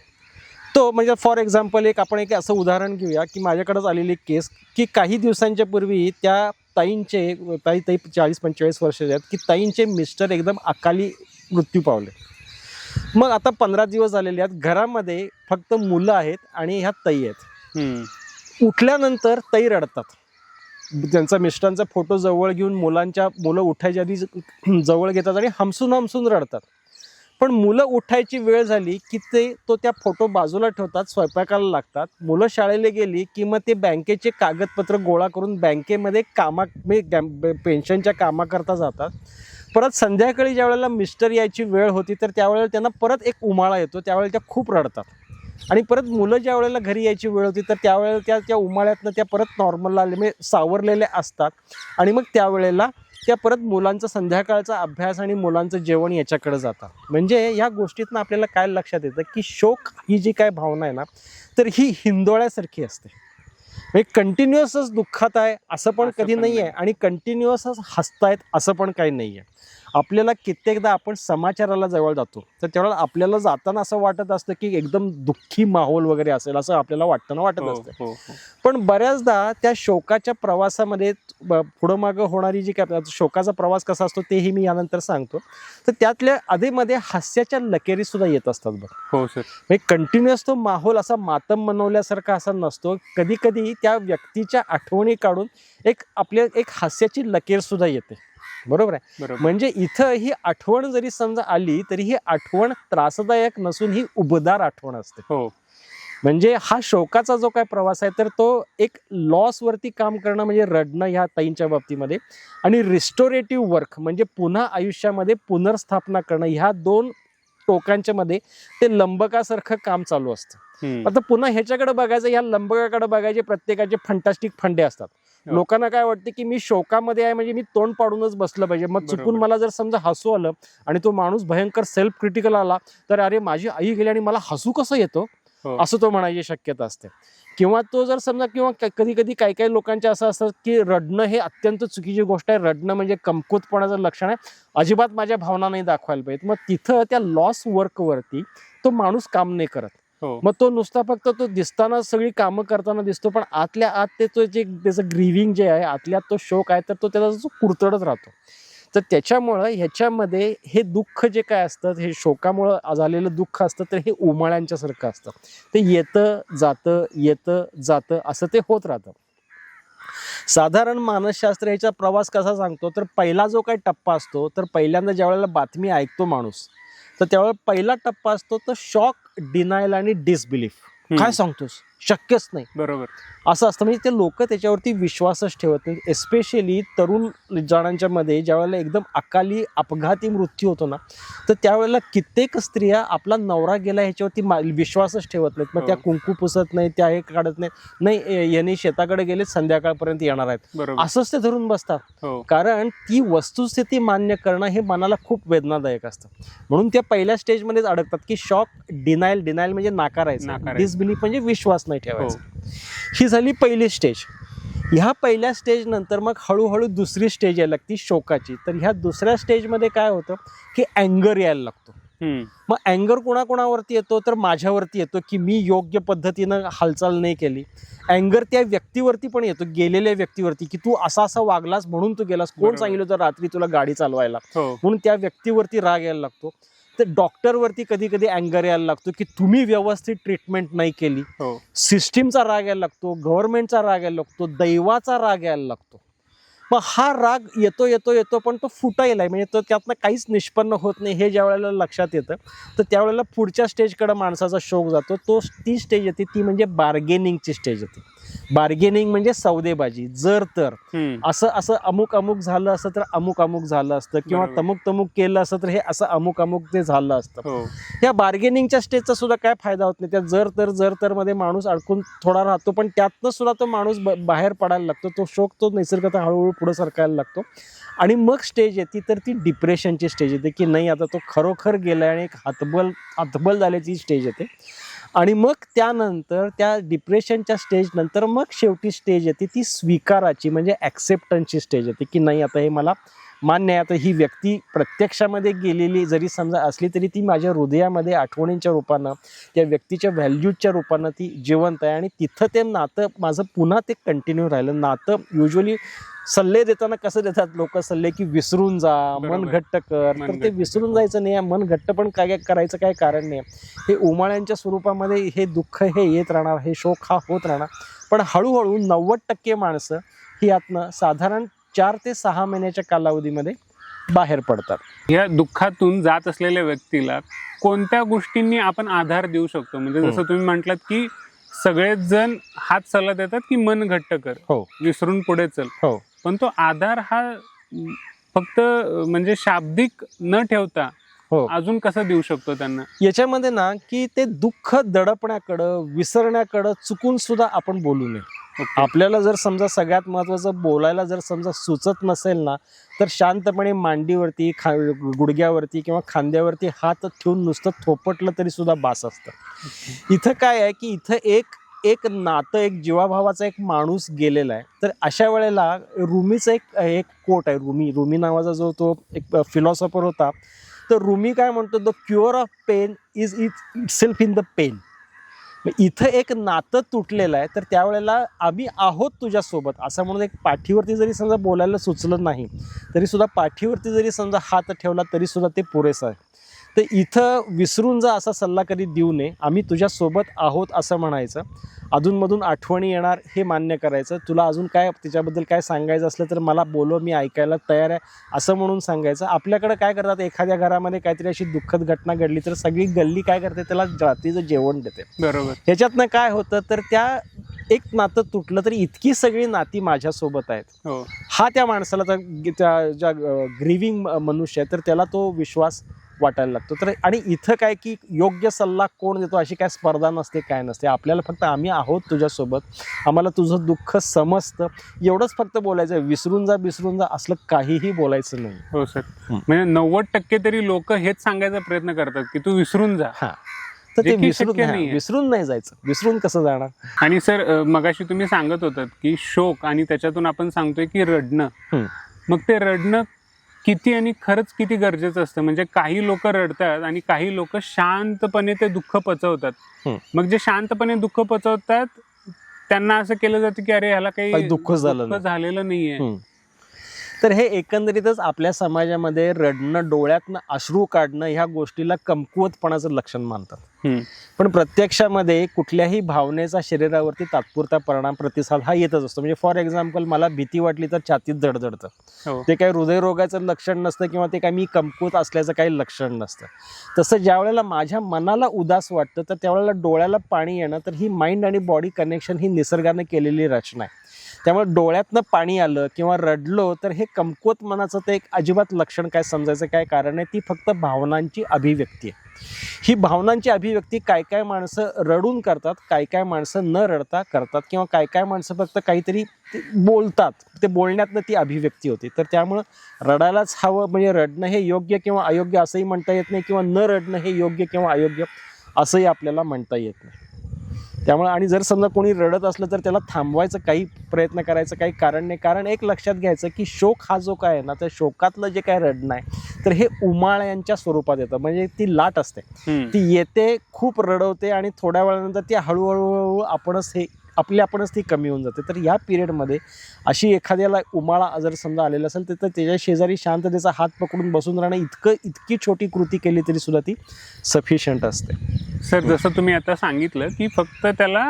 Speaker 1: तो म्हणजे फॉर एक्झाम्पल आपण एक असं उदाहरण घेऊया की माझ्याकडेच आलेली केस की काही दिवसांच्या पूर्वी त्या ताई 40-45 वर्षाचे आहेत की ताईंचे मिस्टर एकदम अकाली मृत्यू पावले. मग आता 15 दिवस झालेले आहेत, घरामध्ये फक्त मुलं आहेत आणि ह्या ताई आहेत. उठल्यानंतर ताई रडतात. त्यांचा मिस्टरांचा फोटो जवळ घेऊन मुलं उठायच्या आधी जवळ घेतात आणि हमसून रडतात. पण मुलं उठायची वेळ झाली की त्या फोटो बाजूला ठेवतात, स्वयंपाकाला लागतात. मुलं शाळेला गेली की मग ते बँकेचे कागदपत्र गोळा करून बँकेमध्ये पेन्शनच्या कामाकरता जातात. परत संध्याकाळी ज्या वेळेला मिस्टर यायची वेळ होती तर त्यावेळेला त्यांना परत एक उमाळा येतो, त्यावेळेला त्या खूप रडतात. आणि परत मुलं ज्या वेळेला घरी यायची वेळ होती तर त्यावेळेला त्या उमाळ्यातनं त्या परत नॉर्मलला म्हणजे सावरलेल्या असतात. आणि मग त्यावेळेला त्या परत मुलांचा संध्याकाळचा अभ्यास आणि मुलांचं जेवण याच्याकडे जातात. म्हणजे या गोष्टीतनं आपल्याला काय लक्षात येतं की शोक ही जी काय भावना आहे ना, तर ही हिंदोळ्यासारखी असते. म्हणजे कंटिन्युअसच दुःखात आहे असं पण
Speaker 2: असं
Speaker 1: कधी
Speaker 2: पण
Speaker 1: नाही
Speaker 2: नाही.
Speaker 1: आहे आणि कंटिन्युअसच हसतायत असं पण काही नाही आहे. आपल्याला कित्येकदा आपण समाचाराला जवळ जातो तर त्यावेळेला आपल्याला जाताना असं वाटत असतं की एकदम दुःखी माहोल वगैरे असेल असं आपल्याला वाटतं वाटत
Speaker 2: हो
Speaker 1: असतं.
Speaker 2: हो हो
Speaker 1: पण बऱ्याचदा त्या शोकाच्या प्रवासामध्ये पुढं मागं होणारी जी काय शोकाचा प्रवास कसा असतो तेही मी यानंतर सांगतो. तर त्यातल्या आधीमध्ये हास्याच्या लकेरी सुद्धा येत असतात बघ.
Speaker 2: हो सर.
Speaker 1: म्हणजे कंटिन्युअस तो माहोल असा मातम मनवल्यासारखा असा नसतो. कधी कधी त्या व्यक्तीच्या आठवणी काढून एक हास्याची लकीर सुद्धा येते. बरोबर आहे.
Speaker 2: बरोबर.
Speaker 1: म्हणजे इथं ही आठवण जरी समजा आली तरी ही आठवण त्रासदायक नसून ही उबदार आठवण असते.
Speaker 2: हो
Speaker 1: म्हणजे हा शोकाचा जो काय प्रवास आहे तर तो एक लॉस वरती काम करणं म्हणजे रडणं ह्या ताईंच्या बाबतीमध्ये आणि रिस्टोरेटिव्ह वर्क म्हणजे पुन्हा आयुष्यामध्ये पुनर्स्थापना करणं ह्या दोन टोकांच्या मध्ये ते लंबकासारखं काम चालू असतं.
Speaker 2: हम्म.
Speaker 1: आता पुन्हा ह्याच्याकडे बघायचं, या लंबकाकडे बघायचे प्रत्येकाचे फंटास्टिक फंडे असतात.
Speaker 2: हो.
Speaker 1: लोकांना काय वाटतं की मी शोकामध्ये आहे म्हणजे मी तोंड पाडूनच बसलं पाहिजे. मग चुकून
Speaker 2: बरोबर.
Speaker 1: मला जर समजा हसू आलं आणि तो माणूस भयंकर सेल्फ क्रिटिकल आला तर अरे माझी आई गेली आणि मला हसू कसं येतो
Speaker 2: हो.
Speaker 1: असं तो म्हणायची शक्यता असते. किंवा तो जर समजा किंवा कधी कधी काही काही लोकांचे असं असतं की रडणं हे अत्यंत चुकीची गोष्ट आहे, रडणं म्हणजे कमकुतपणाचं लक्षण आहे, अजिबात माझ्या भावना नाही दाखवायला पाहिजेत. मग तिथं त्या लॉस वर्कवरती तो माणूस काम नाही करत.
Speaker 2: हो
Speaker 1: मग तो नुसता फक्त तो दिसताना सगळी कामं करताना दिसतो पण आतल्या आत त्याचं ग्रीविंग जे आहे आतल्या तो शोक आहे तर तो त्याचा कुरतडत राहतो. तर त्याच्यामुळं ह्याच्यामध्ये हे दुःख जे काय असतं हे शोकामुळं झालेलं दुःख असतं तर हे उमाळ्यांच्या सारखं असतं. ते येतं जातं असं ते होत राहतं. साधारण मानसशास्त्र ह्याचा प्रवास कसा सांगतो तर पहिला जो काही टप्पा असतो तर पहिल्यांदा ज्या वेळेला बातमी ऐकतो माणूस तर त्यावेळेला पहिला टप्पा असतो तो शॉक, डिनायल आणि डिसबिलीफ. काय सांगतोस, शक्यच नाही
Speaker 2: बरोबर.
Speaker 1: असं असतं. म्हणजे ते लोक त्याच्यावरती विश्वासच ठेवत नाही. एस्पेशली तरुण जणांच्या मध्ये ज्या वेळेला एकदम अकाली अपघाती मृत्यू होतो ना तर त्यावेळेला कित्येक स्त्रिया आपला नवरा गेला ह्याच्यावरती विश्वासच ठेवत नाहीत. मग त्या कुंकू पुसत नाही, त्या हे काढत नाहीत, नाही यांनी शेताकडे गेले संध्याकाळपर्यंत येणार आहेत
Speaker 2: बरोबर.
Speaker 1: असंच ते धरून बसतात.
Speaker 2: हो
Speaker 1: कारण ती वस्तुस्थिती मान्य करणं हे मनाला खूप वेदनादायक असतं. म्हणून त्या पहिल्या स्टेजमध्येच अडकतात की शॉक, डिनायल म्हणजे नाकारायचं, डिसबिलीफ म्हणजे विश्वास नाही ठेवायचा. ही झाली पहिली स्टेज. ह्या पहिल्या स्टेज नंतर मग हळूहळू दुसरी स्टेज यायला लागती शोकाची. तर ह्या दुसऱ्या स्टेजमध्ये काय होतं की अँगर यायला लागतो. मग अँगर कोणाकोणावरती येतो तर माझ्यावरती येतो की मी योग्य पद्धतीनं हालचाल नाही केली. अँगर त्या व्यक्तीवरती पण येतो, गेलेल्या व्यक्तीवरती, की तू असा वागलास म्हणून तू गेलास, कोण सांगितलं तर रात्री तुला गाडी चालवायला, म्हणून त्या व्यक्तीवरती राग यायला लागतो. तर डॉक्टरवरती कधी कधी अँगर यायला लागतो की तुम्ही व्यवस्थित ट्रीटमेंट नाही केली. सिस्टीमचा राग यायला लागतो, गव्हर्नमेंटचा राग यायला लागतो, दैवाचा राग यायला लागतो. मग हा राग येतो पण तो फुटायला म्हणजे तो त्यातनं काहीच निष्पन्न होत नाही हे ज्या वेळेला लक्षात येतं तर त्यावेळेला पुढच्या स्टेजकडे माणसाचा शोक जातो. ती स्टेज येते ती म्हणजे बार्गेनिंगची स्टेज येते. बार्गेनिंग म्हणजे सौदेबाजी. जर तर असं अमुक झालं असतं तर अमुक झालं असतं किंवा तमुक केलं असतं तर हे असं अमुक ते झालं असतं. या बार्गेनिंगच्या स्टेजचा सुद्धा काय फायदा होत नाही. त्या जर तर मध्ये माणूस अडकून थोडा राहतो पण त्यातनं सुद्धा तो माणूस बाहेर पडायला लागतो. तो शोक तो निसर्गतः हळूहळू पुढे सरकायला लागतो आणि मग स्टेज येते तर ती डिप्रेशनची स्टेज येते की नाही आता तो खरोखर गेलाय आणि एक हतबल झाल्याची स्टेज येते. आणि मग त्यानंतर त्या डिप्रेशनच्या स्टेज नंतर मग शेवटी स्टेज येते ती स्वीकाराची म्हणजे ॲक्सेप्टन्सची स्टेज येते की नाही आता हे मला मान्य आहे. आता ही व्यक्ती प्रत्यक्षामध्ये गेलेली जरी समजा असली तरी ती माझ्या हृदयामध्ये आठवणींच्या रूपानं त्या व्यक्तीच्या व्हॅल्यूजच्या रूपानं ती जिवंत आहे आणि तिथं ते नातं माझं पुन्हा ते कंटिन्यू राहिलं. नातं युजली सल्ले देताना कसं देतात लोक सल्ले की विसरून जा, मन घट्ट कर, तर ते विसरून जायचं नाही. मन घट्ट पण काय करायचं काय कारण नाही. हे उमाळ्यांच्या स्वरूपामध्ये हे दुःख हे येत राहणार, हे शोक हा होत राहणार. पण हळूहळू 90% माणसं ही यातनं साधारण 4 ते 6 महिन्याच्या कालावधीमध्ये बाहेर पडतात.
Speaker 2: या दुःखातून जात असलेल्या व्यक्तीला कोणत्या गोष्टींनी आपण आधार देऊ शकतो? म्हणजे जसं तुम्ही म्हटलात की सगळेच जण हाच सल्ला देतात की मन घट्ट कर, विसरून पुढे चल. पण तो आधार हा फक्त म्हणजे शाब्दिक न ठेवता अजून कसं देऊ शकतो त्यांना?
Speaker 1: याच्यामध्ये ना की ते दुःख दडपण्याकडं, विसरण्याकडं चुकून सुद्धा आपण बोलू नये. आपल्याला जर समजा सगळ्यात महत्वाचं बोलायला जर समजा सुचत नसेल ना तर शांतपणे मांडीवरती, गुडघ्यावरती किंवा खांद्यावरती हात ठेवून नुसतं थोपटलं तरी सुद्धा बास असतं. इथं काय आहे की इथं एक एक नातं, एक जीवाभावाचा एक माणूस गेलेला आहे. तर अशा वेळेला रुमीचं एक कोट आहे. रुमी नावाचा जो तो एक फिलॉसॉफर होता. तर रुमी काय म्हणतो, the cure of pain is itself in the pain. इथं एक नातं तुटलेलं आहे. तर त्यावेळेला आम्ही आहोत तुझ्यासोबत असं म्हणून एक पाठीवरती जरी समजा बोलायला सुचलं नाही तरी सुद्धा पाठीवरती जरी समजा हात ठेवला तरी सुद्धा ते पुरेसं आहे. तर इथं विसरून जा असा सल्ला कधी देऊ नये. आम्ही तुझ्यासोबत आहोत असं म्हणायचं. अधूनमधून आठवणी येणार हे मान्य करायचं. तुला अजून काय तिच्याबद्दल काय सांगायचं असलं तर मला बोलव, मी ऐकायला तयार आहे असं म्हणून सांगायचं. आपल्याकडे काय करतात, एखाद्या घरामध्ये काहीतरी अशी दुःखद घटना घडली तर सगळी गल्ली काय करते, त्याला रात्रीचं जेवण देते.
Speaker 2: बरोबर.
Speaker 1: ह्याच्यातनं काय होतं तर त्या एक नातं तुटलं तरी इतकी सगळी नाती माझ्यासोबत आहेत.
Speaker 2: हो. त्या
Speaker 1: त्या माणसाला ज्या ग्रीविंग मनुष्य आहे तर त्याला तो विश्वास वाटायला लागतो. तर आणि इथं काय की योग्य सल्ला कोण देतो अशी काय स्पर्धा नसते, काय नसते. आपल्याला फक्त आम्ही आहोत तुझ्यासोबत, आम्हाला तुझं दुःख समजतं एवढंच फक्त बोलायचं. विसरून जा असलं काहीही बोलायचं नाही.
Speaker 2: हो सर. म्हणजे 90% तरी लोक हेच सांगायचा प्रयत्न करतात की तू विसरून जा.
Speaker 1: हा, तर ते विसरून नाही जायचं. विसरून कसं जाणार.
Speaker 2: आणि सर मगाशी तुम्ही सांगत होतात की शोक आणि त्याच्यातून आपण सांगतोय की रडणं. मग ते रडणं किती आणि खरंच किती गरजेचं असतं. म्हणजे काही लोक रडतात आणि काही लोक शांतपणे ते दुःख पचवतात. मग जे शांतपणे दुःख पचवतात त्यांना असं केलं जातं की अरे ह्याला काही दुःख झालेलं नाहीये.
Speaker 1: तर हे एकंदरीतच आपल्या समाजामध्ये रडणं, डोळ्यातनं अश्रू काढणं ह्या गोष्टीला कमकुवतपणाचं लक्षण मानतात. पण प्रत्यक्षामध्ये कुठल्याही भावनेचा शरीरावरती तात्पुरता परिणाम, प्रतिसाद हा येतच असतो. म्हणजे फॉर एक्झाम्पल मला भीती वाटली तर छातीत धडधडतं. ते काही हृदयरोगाचं लक्षण नसतं किंवा ते काही मी कमकुवत असल्याचं काही लक्षण नसतं. तसं ज्या वेळेला माझ्या मनाला उदास वाटतं तर त्यावेळेला डोळ्याला पाणी येणं, तर ही माइंड आणि बॉडी कनेक्शन ही निसर्गाने केलेली रचना आहे. त्यामुळे डोळ्यातनं पाणी आलं किंवा रडलो तर हे कमकुवत मनाचं ते एक अजिबात लक्षण काय समजायचं काय कारण आहे. ती फक्त भावनांची अभिव्यक्ती आहे. ही भावनांची अभिव्यक्ती काय माणसं रडून करतात, काय माणसं न रडता करतात किंवा काय माणसं फक्त काहीतरी बोलतात, ते बोलण्यातनं ती अभिव्यक्ती होती. तर त्यामुळं रडायलाच हवं. म्हणजे रडणं हे योग्य किंवा अयोग्य असंही म्हणता येत नाही किंवा न रडणं हे योग्य किंवा अयोग्य असंही आपल्याला म्हणता येत नाही. त्यामुळे आणि जर समजा कोणी रडत असलं तर त्याला थांबवायचं काही प्रयत्न करायचं काही कारण नाही. कारण एक लक्षात घ्यायचं की शोक हा जो काय आहे ना, तर शोकातलं जे काय रडणं आहे तर हे उमाळ्यांच्या स्वरूपात येतं. म्हणजे ती लाट असते, ती येते, खूप रडवते आणि थोड्या वेळानंतर ती हळूहळू आपणच ती कमी होऊन जाते. तर या पिरियडमध्ये अशी एखाद्याला उमाळा जर समजा आलेला असेल तर त्याच्या शेजारी शांत त्याचा हात पकडून बसून राहणं इतकी छोटी कृती केली तरी सुद्धा ती सफिशियंट असते.
Speaker 2: सर जसं तुम्ही आता सांगितलं की फक्त त्याला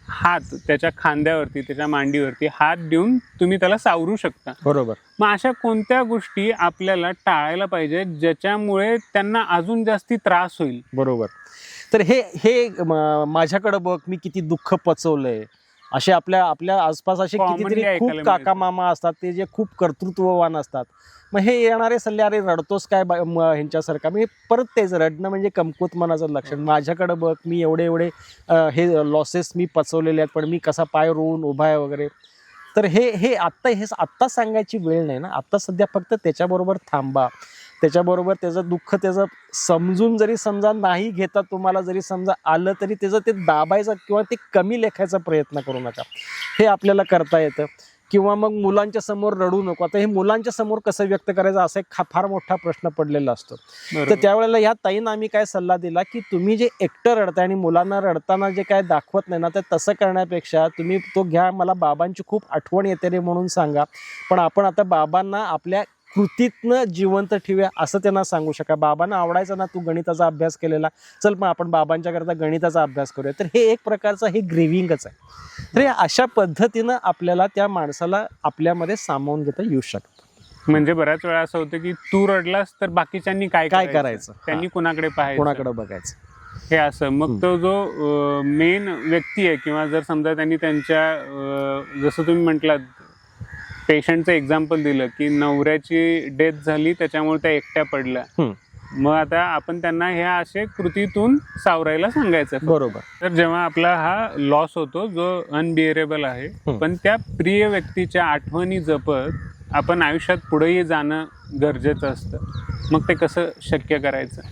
Speaker 2: हात त्याच्या खांद्यावरती, त्याच्या मांडीवरती हात देऊन तुम्ही त्याला सावरू शकता.
Speaker 1: बरोबर.
Speaker 2: मग अशा कोणत्या गोष्टी आपल्याला टाळायला पाहिजे ज्याच्यामुळे त्यांना अजून जास्ती त्रास होईल?
Speaker 1: बरोबर. तर हे माझ्याकडे बघ मी किती दुःख पचवलंय, असे आपल्या आसपास असे कितीतरी खूप काका मामा असतात ते जे खूप कर्तृत्ववान असतात. मग हे येणारे सल्ले, अरे रडतोस काय ह्यांच्यासारखा, म्हणजे परत तेच रडणं म्हणजे कमकुवत मनाचं लक्षण. माझ्याकडे बघ मी एवढे हे लॉसेस मी पचवलेले आहेत पण मी कसा पाय रोवून उभा आहे वगैरे. तर हे आत्ता सांगायची वेळ नाही ना. आत्ता सध्या फक्त त्याच्याबरोबर थांबा, त्याच्याबरोबर त्याचं दुःख त्याचं समजून जरी समजा नाही घेता तुम्हाला जरी समजा आलं तरी त्याचं ते दाबायचा किंवा ते कमी लेखायचा प्रयत्न करू नका. हे आपल्याला करता येतं. किंवा मग मुलांच्या समोर रडू नको. आता हे मुलांच्या समोर कसं व्यक्त करायचं असा एक फार मोठा प्रश्न पडलेला असतो. तर त्यावेळेला ह्या ताईंना आम्ही काय सल्ला दिला की तुम्ही जे एकटं रडताय आणि मुलांना रडताना जे काय दाखवत नाही ना, तर तसं करण्यापेक्षा तुम्ही तो घ्या, मला बाबांची खूप आठवण येते रे म्हणून सांगा. पण आपण आता बाबांना आपल्या कृतीतनं जिवंत ठेवूया असं त्यांना सांगू शका. बाबांना आवडायचं ना तू गणिताचा अभ्यास केलेला, चल मग आपण बाबांच्या करता गणिताचा अभ्यास करूया. तर हे एक प्रकारचं हे ग्रीविंगच आहे. तर अशा पद्धतीनं आपल्याला त्या माणसाला आपल्यामध्ये सामावून घेता येऊ शकतं.
Speaker 2: म्हणजे बऱ्याच वेळा असं होतं की तू रडलास तर बाकीच्यांनी काय करायचं, त्यांनी कुणाकडे पाहायचं,
Speaker 1: कोणाकडे बघायचं
Speaker 2: हे असं. मग तो जो मेन व्यक्ती आहे किंवा जर समजा त्यांनी त्यांच्या जसं तुम्ही म्हटलात पेशंटचं एक्झाम्पल दिलं की नवऱ्याची डेथ झाली त्याच्यामुळे त्या एकट्या पडल्या, मग आता आपण त्यांना ह्या असे कृतीतून सावरायला सांगायचं.
Speaker 1: बरोबर.
Speaker 2: तर जेव्हा आपला हा लॉस होतो जो अनबिअरेबल आहे, पण त्या प्रिय व्यक्तीच्या आठवणी जपत आपण आयुष्यात पुढेही जाणं गरजेचं असतं. मग ते कसं शक्य करायचं?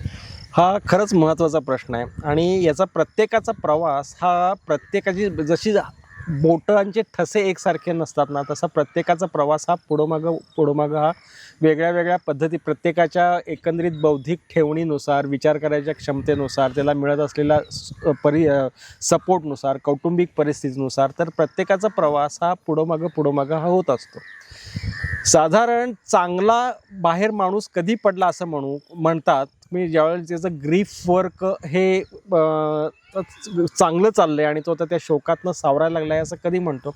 Speaker 1: हा खरंच महत्त्वाचा प्रश्न आहे आणि याचा प्रत्येकाचा प्रवास हा प्रत्येकाची जशी बोटांचे ठसे एकसारखे नसतात ना, तसा प्रत्येकाचा प्रवास हा पुढोमागं हा वेगळ्या वेगळ्या पद्धती प्रत्येकाच्या एकंदरीत बौद्धिक ठेवणीनुसार, विचार करायच्या क्षमतेनुसार, त्याला मिळत असलेल्या सपोर्टनुसार, कौटुंबिक परिस्थितीनुसार, तर प्रत्येकाचा प्रवास हा पुढोमागं हा होत असतो. साधारण चांगला बाहेर माणूस कधी पडला असं म्हणतात मी ज्यावेळेस त्याचं ग्रीफ वर्क हे चांगलं चाललंय आणि तो आता त्या शोकातनं सावरायला लागलाय असं कधी म्हणतो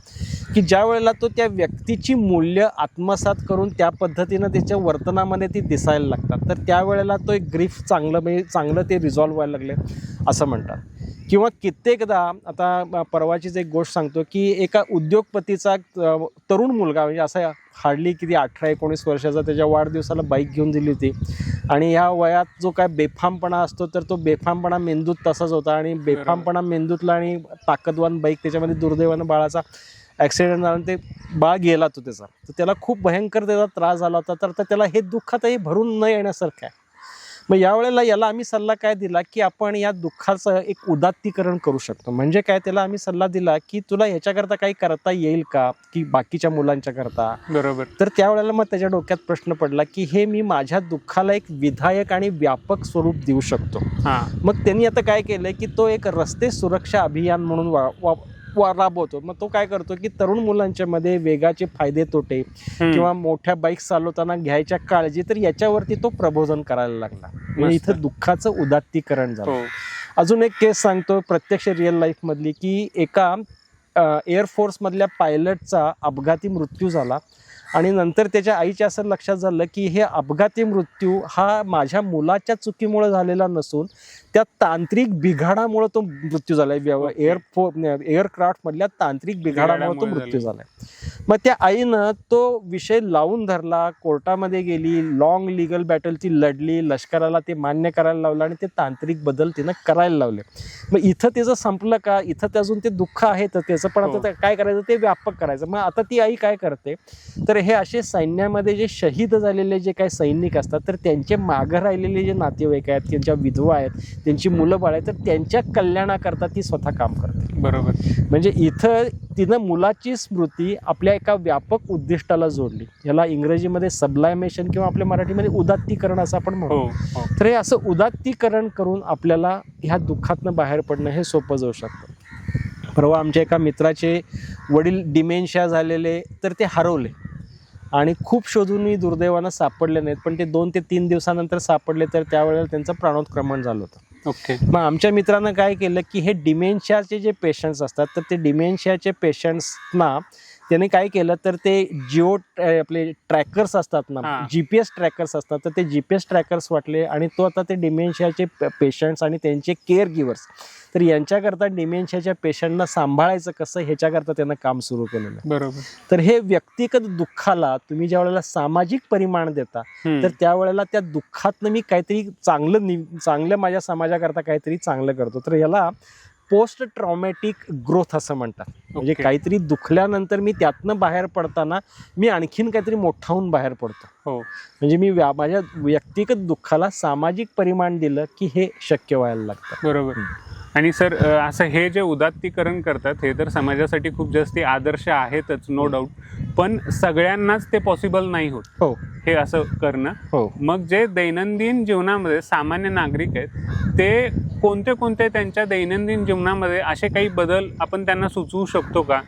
Speaker 1: की ज्या वेळेला तो त्या व्यक्तीची मूल्य आत्मसात करून त्या पद्धतीनं त्याच्या वर्तनामध्ये ती दिसायला लागतात, तर त्यावेळेला तो एक ग्रीफ चांगलं ते रिझॉल्व्ह व्हायला लागले असं म्हणतात. किंवा कित्येकदा आता परवाचीच एक गोष्ट सांगतो की एका उद्योगपतीचा तरुण मुलगा म्हणजे असा हार्डली किती 18-19 वर्षाचा त्याच्या वाढदिवसाला बाईक घेऊन दिली होती आणि ह्या वयात जो काय बेफामपणा असतो तर तो बेफामपणा मेंदूत तसाच होता आणि बेफामपणा मेंदूतला आणि ताकदवान बाईक त्याच्यामध्ये दुर्दैवानं बाळाचा ॲक्सिडेंट झाला आणि ते बाळ गेला तो त्याचा, तर त्याला खूप भयंकर त्याचा त्रास झाला होता. तर त्याला हे दुःखातही भरून न येण्यासारखं आहे. मग यावेळेला याला आम्ही सल्ला काय दिला की आपण या दुःखाचं एक उदात्तीकरण करू शकतो. म्हणजे काय, त्याला आम्ही सल्ला दिला की तुला ह्याच्याकरता काही करता येईल का की बाकीच्या मुलांच्या करता.
Speaker 2: बरोबर.
Speaker 1: तर त्यावेळेला मग त्याच्या डोक्यात प्रश्न पडला की हे मी माझ्या दुःखाला एक विधायक आणि व्यापक स्वरूप देऊ शकतो. मग त्यांनी आता काय केलंय की तो एक रस्ते सुरक्षा अभियान म्हणून राबवतो. मग तो काय करतो की तरुण मुलांच्या मध्ये वेगाचे फायदे तोटे किंवा मोठ्या बाईक चालवताना घ्यायच्या काळजी, तर याच्यावरती तो प्रबोधन करायला लागला. म्हणजे इथं दुःखाचं उदात्तीकरण झालं. अजून एक केस सांगतो प्रत्यक्ष रिअल लाईफ मधली की एका एअरफोर्स मधल्या पायलटचा अपघाती मृत्यू झाला आणि नंतर त्याच्या आईच्या असं लक्षात झालं की हे अपघाती मृत्यू हा माझ्या मुलाच्या चुकीमुळे झालेला नसून त्या तांत्रिक बिघाडामुळे तो मृत्यू झालाय. एअरक्राफ्ट मधल्या तांत्रिक बिघाडामुळे तो मृत्यू झालाय. मग त्या आईनं तो विषय लावून धरला, कोर्टामध्ये गेली, लॉंग लिगल बॅटल ती लढली, लष्कराला ते मान्य करायला लावलं आणि ते तांत्रिक बदल तिनं करायला लावले. मग इथं त्याचं संपलं का? इथं अजून ते दुःख आहे तर त्याचं पण आता काय करायचं ते व्यापक करायचं. मग आता ती आई काय करते तर हे असे सैन्यामध्ये जे शहीद झालेले जे काही सैनिक असतात तर त्यांचे मागं राहिलेले जे नातेवाईक आहेत, त्यांच्या विधवा आहेत, त्यांची मुलं बाळ आहेत, तर त्यांच्या कल्याणाकरता ती स्वतः काम करते.
Speaker 2: बरोबर. म्हणजे
Speaker 1: इथं तिनं मुलाची स्मृती आपल्या एका व्यापक उद्दिष्टाला जोडली. याला इंग्रजीमध्ये सबलायमेशन किंवा आपल्या मराठीमध्ये उदात्तीकरण असं आपण म्हणतो. तर हे असं उदात्तीकरण करून आपल्याला ह्या दुःखातनं बाहेर पडणं हे सोपं जाऊ शकतं. परवा आमच्या एका मित्राचे वडील डिमेन्शिया झालेले तर ते हरवले आणि खूप शोधूनही दुर्दैवानं सापडले नाहीत, पण ते 2 ते 3 दिवसानंतर सापडले तर त्यावेळेला त्यांचं प्राणोत्क्रमण झालं होतं.
Speaker 2: ओके.
Speaker 1: मग आमच्या मित्रानं काय केलं की हे डिमेन्शियाचे जे पेशंट्स असतात तर ते डिमेन्शियाचे पेशंट्सना त्याने काय केलं तर ते आपले ट्रॅकर्स असतात ना, GPS ट्रॅकर्स असतात, तर ते GPS ट्रॅकर्स वाटले आणि तो आता ते डिमेन्शियाचे पेशंट्स आणि त्यांचे केअर गिव्हर्स तर यांच्याकरता डिमेन्शियाच्या पेशंटना सांभाळायचं कसं ह्याच्याकरता त्यांना काम सुरू केलेलं आहे.
Speaker 2: बरोबर.
Speaker 1: तर हे व्यक्तिगत दुःखाला तुम्ही ज्या वेळेला सामाजिक परिमाण देता तर त्यावेळेला त्या दुःखातनं मी काहीतरी चांगलं माझ्या समाजाकरता काहीतरी चांगलं करतो. तर याला पोस्ट ट्रॉमॅटिक ग्रोथ असं म्हणतात. म्हणजे काहीतरी दुखल्यानंतर मी त्यातनं बाहेर पडताना मी आणखीन काहीतरी मोठा होऊन बाहेर पडतो. म्हणजे मी माझ्या व्यक्तिगत दुःखाला सामाजिक परिमाण दिलं की हे शक्य व्हायला लागतं.
Speaker 2: बरोबर. आणि सर असं हे जे उदात्तीकरण करतात हे तर समाजासाठी खूप जास्ती आदर्श आहेतच, नो डाऊट, पण सगळ्यांनाच ते पॉसिबल नाही होत हे असं करणं. मग जे दैनंदिन जीवनामध्ये सामान्य नागरिक आहेत ते कोणते त्यांच्या दैनंदिन जीवनामध्ये असे काही बदल आपण त्यांना सुचवू शकतो का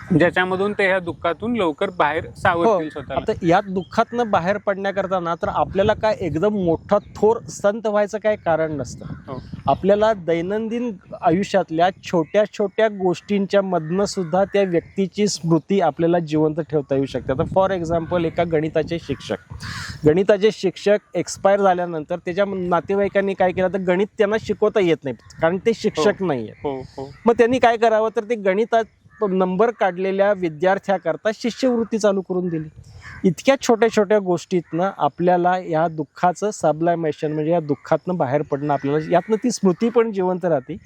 Speaker 2: ज्याच्यामधून ते ह्या दुःखातून लवकर बाहेर सावरतील स्वतःला?
Speaker 1: आता या दुःखातनं बाहेर पडण्याकरता ना तर आपल्याला काय एकदम मोठा थोर संत व्हायचं काय कारण नसतं. आपल्याला दैनंदिन आयुष्यातल्या छोट्या छोट्या गोष्टींच्या मधनं सुद्धा त्या व्यक्तीची स्मृती आपल्याला जिवंत ठेवता येऊ शकते. आता फॉर एक्झाम्पल एका गणिताचे शिक्षक एक्सपायर झाल्यानंतर त्याच्या नातेवाईकांनी काय केलं तर गणित त्यांना शिकवता येत नाही कारण ते शिक्षक नाही आहेत. मग त्यांनी काय करावं तर ते गणितात नंबर काढलेल्या विद्यार्थ्याकरता शिष्यवृत्ती चालू करून दिली. इतक्या छोट्या छोट्या गोष्टीतनं आपल्याला या दुःखाचं सबलायमेशन म्हणजे या दुःखातनं बाहेर पडणं, आपल्याला यातनं ती स्मृती पण जिवंत राहते.